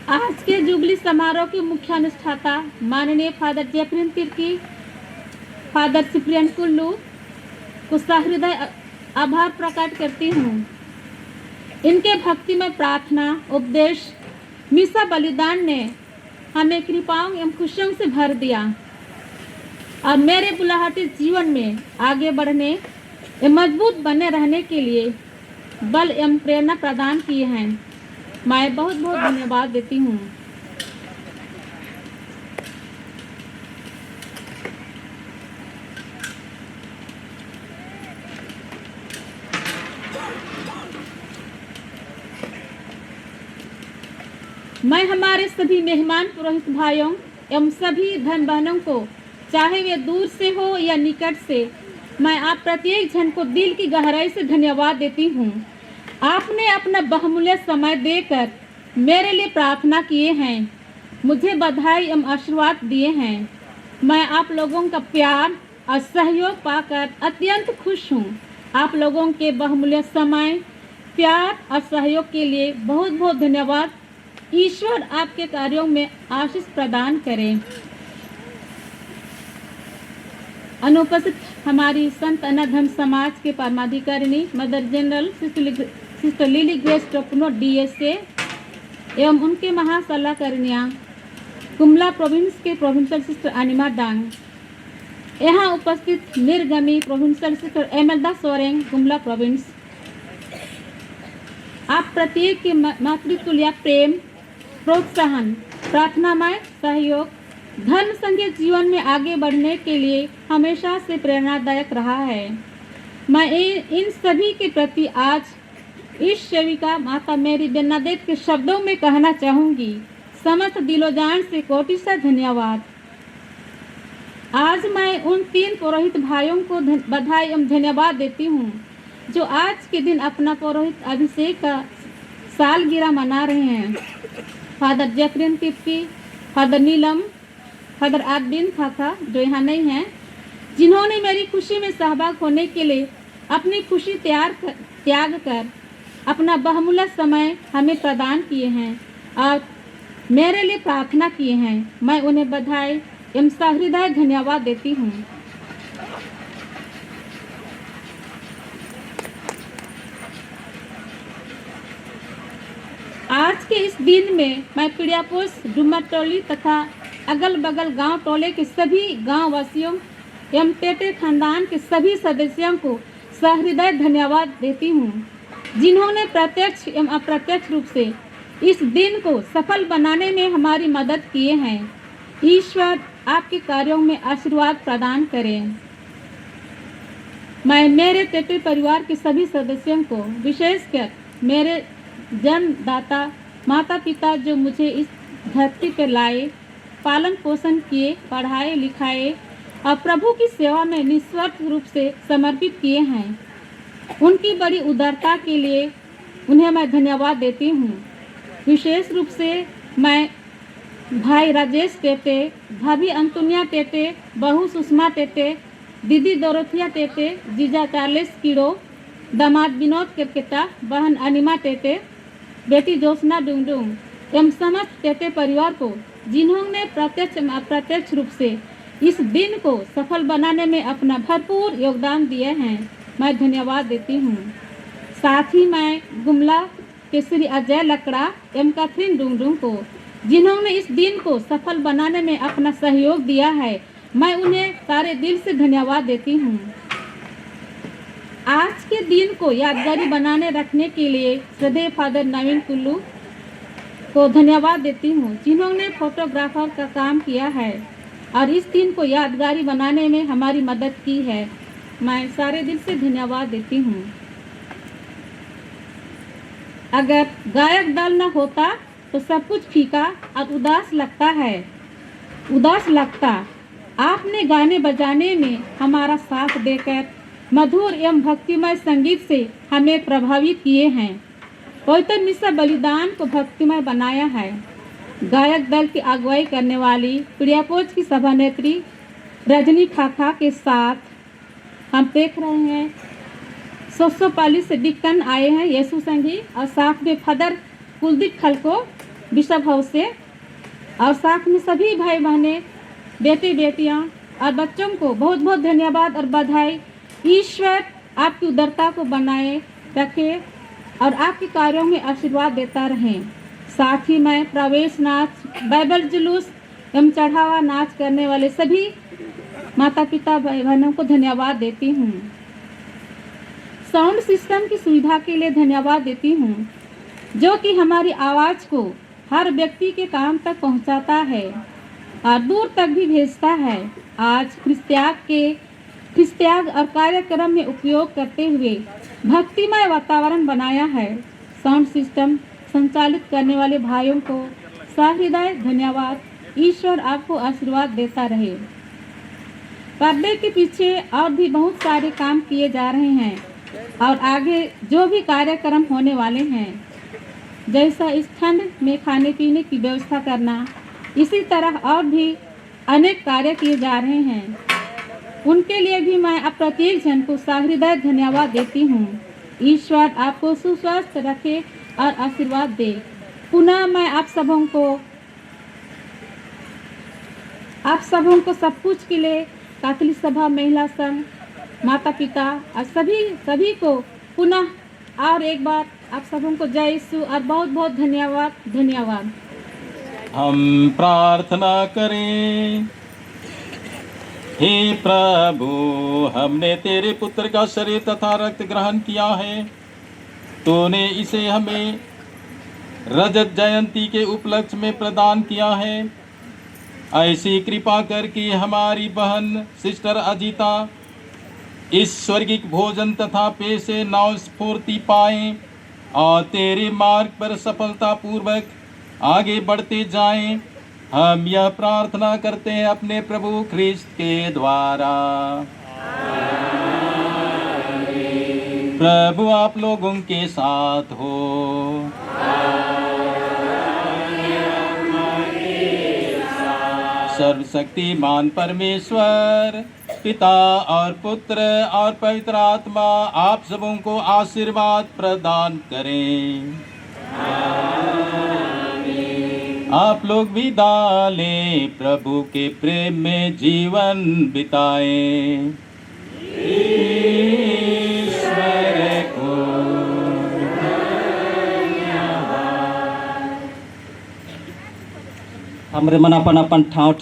आज के जुबली समारोह के मुख्य अनुष्ठाता माननीय father जयप्रिन Tirkey, father Cyprian Kullu को सहृदय आभार प्रकट करती हूँ। इनके भक्तिमय प्रार्थना, उपदेश, मिसा बलिदान ने हमें कृपाओं एवं खुशियों से भर दिया और मेरे बुलाहटे जीवन में आगे बढ़ने एवं मजबूत बने रहने के लिए बल एवं प्रेरणा प्रदान किए हैं। मैं बहुत बहुत धन्यवाद देती हूँ। मैं हमारे सभी मेहमान पुरोहित भाइयों एवं सभी बहन बहनों को, चाहे वे दूर से हो या निकट से, मैं आप प्रत्येक जन को दिल की गहराई से धन्यवाद देती हूँ। आपने अपना बहुमूल्य समय देकर मेरे लिए प्रार्थना किए हैं, मुझे बधाई एवं आशीर्वाद दिए हैं। मैं आप लोगों का प्यार और सहयोग पाकर अत्यंत खुश हूँ। आप लोगों के बहुमूल्य समय, प्यार और सहयोग के लिए बहुत बहुत धन्यवाद। ईश्वर आपके कार्यों में आशीष प्रदान करें। अनुपस्थित हमारी संत अनाथधर्म समाज के परमाधिकारिणी mother general sister Lily Grace Topno DSA एवं उनके महासलाहकारिणियाँ कुमला प्रोविंस के प्रोविंशियल सिस्टर अनिमा डांग, यहाँ उपस्थित निर्गमी provincial sister Emelda Soreng Kumla province, आप प्रत्येक के मातृतुल्य प्रेम, प्रोत्साहन, प्रार्थनामय सहयोग धर्म संघीय जीवन में आगे बढ़ने के लिए हमेशा से प्रेरणादायक रहा है। मैं इन सभी के प्रति आज इस सेविका माता मेरी बेनादेत के शब्दों में कहना चाहूँगी, समस्त दिलोजान से कोटिशः धन्यवाद। आज मैं उन 3 पुरोहित भाइयों को बधाई एवं धन्यवाद देती हूँ जो आज के दिन अपना पुरोहित अभिषेक का सालगिरह मना रहे हैं। फादर जयप्रिन तिर्की, फादर नीलम, फादर आरबिन खाका जो यहाँ नहीं हैं, जिन्होंने मेरी खुशी में सहभाग होने के लिए अपनी खुशी त्याग कर अपना बहुमूल्य समय हमें प्रदान किए हैं और मेरे लिए प्रार्थना किए हैं। मैं उन्हें बधाई एवं सहृदय धन्यवाद देती हूँ। आज के इस दिन में मैं पिड़ियापोस डुमर टोली तथा अगल बगल गांव टोले के सभी गांव वासियों एवं टेटे खानदान के सभी सदस्यों को सहृदय धन्यवाद देती हूँ, जिन्होंने प्रत्यक्ष एवं अप्रत्यक्ष रूप से इस दिन को सफल बनाने में हमारी मदद किए हैं। ईश्वर आपके कार्यों में आशीर्वाद प्रदान करें। मैं मेरे टेटे परिवार के सभी सदस्यों को, विशेषकर मेरे जन्मदाता माता पिता जो मुझे इस धरती पर लाए पालन पोषण किए, पढ़ाए लिखाए और प्रभु की सेवा में निस्वार्थ रूप से समर्पित किए हैं। उनकी बड़ी उदारता के लिए उन्हें मैं धन्यवाद देती हूँ। विशेष रूप से मैं भाई राजेश टेटे, भाभी अंतुनिया टेटे, बहू सुषमा टेटे, दीदी दोरोथिया टेटे, जीजा चार्लेस कीड़ो, दामाद विनोद केरकेटा, बहन अनिमा टेटे, बेटी ज्योत्सना डुंगडुंग एवं समस्त टेटे परिवार को, जिन्होंने प्रत्यक्ष अप्रत्यक्ष रूप से इस दिन को सफल बनाने में अपना भरपूर योगदान दिए हैं, मैं धन्यवाद देती हूँ। साथ ही मैं गुमला के श्री अजय लकड़ा एवं कैथरीन डुंगडुंग को, जिन्होंने इस दिन को सफल बनाने में अपना सहयोग दिया है, मैं उन्हें सारे दिल से धन्यवाद देती हूँ। आज के दिन को यादगारी बनाने रखने के लिए श्रद्धेय फादर नवीन कुल्लू को धन्यवाद देती हूँ, जिन्होंने फोटोग्राफर का काम किया है और इस दिन को यादगारी बनाने में हमारी मदद की है। मैं सारे दिल से धन्यवाद देती हूँ। अगर गायक दल न होता तो सब कुछ फीका और उदास लगता। आपने गाने बजाने में हमारा साथ देकर मधुर एवं भक्तिमय संगीत से हमें प्रभावित किए हैं। पवित्र मिसा बलिदान को भक्तिमय बनाया है। गायक दल की अगुवाई करने वाली प्रियापोज की सभानेत्री रजनी खाखा के साथ हम देख रहे हैं सोसोपाली से डिक्कन आए हैं यीशु संघी, और साथ में फादर कुलदीप खलको बिशप हाउस से, और साथ में सभी भाई बहनें, बेटे बेटियां और बच्चों को बहुत बहुत धन्यवाद और बधाई। ईश्वर आपकी उदारता को बनाए रखे और आपके कार्यों में आशीर्वाद देता रहे। साथ ही मैं प्रवेश नाच, बाइबल जुलूस एवं चढ़ावा नाच करने वाले सभी माता पिता भाई बहनों को धन्यवाद देती हूँ। साउंड सिस्टम की सुविधा के लिए धन्यवाद देती हूँ, जो कि हमारी आवाज़ को हर व्यक्ति के कान तक पहुँचाता है और दूर तक भी भेजता है। आज ख्रिस्त्याग और कार्यक्रम में उपयोग करते हुए भक्तिमय वातावरण बनाया है। साउंड सिस्टम संचालित करने वाले भाइयों को सहृदय धन्यवाद। ईश्वर आपको आशीर्वाद देता रहे। पर्दे के पीछे और भी बहुत सारे काम किए जा रहे हैं और आगे जो भी कार्यक्रम होने वाले हैं, जैसा इस ठंड में खाने पीने की व्यवस्था करना, इसी तरह और भी अनेक कार्य किए जा रहे हैं। उनके लिए भी मैं आप प्रत्येक जन को सहृदय धन्यवाद देती हूँ। ईश्वर आपको सुस्वस्थ रखे और आशीर्वाद दे। पुनः मैं आप सबों को सब कुछ के लिए कैथोलिक सभा, महिला संघ, माता पिता और सभी को पुनः और एक बार आप सबों को जय यीशु और बहुत बहुत धन्यवाद। हम प्रार्थना करें। हे प्रभु, हमने तेरे पुत्र का शरीर तथा रक्त ग्रहण किया है। तूने इसे हमें रजत जयंती के उपलक्ष्य में प्रदान किया है। ऐसी कृपा कर कि हमारी बहन सिस्टर अजीता इस स्वर्गिक भोजन तथा पेय से नव स्फूर्ति पाएं और तेरे मार्ग पर सफलतापूर्वक आगे बढ़ते जाएं। हम यह प्रार्थना करते हैं अपने प्रभु ख्रिस्त के द्वारा। प्रभु आप लोगों के साथ हो। सर्वशक्तिमान परमेश्वर पिता और पुत्र और पवित्र आत्मा आप सबों को आशीर्वाद प्रदान करें। आप लोग विदा लें, प्रभु के प्रेम में जीवन बिताएं। ईश्वर को हमरे मन अपन ठाव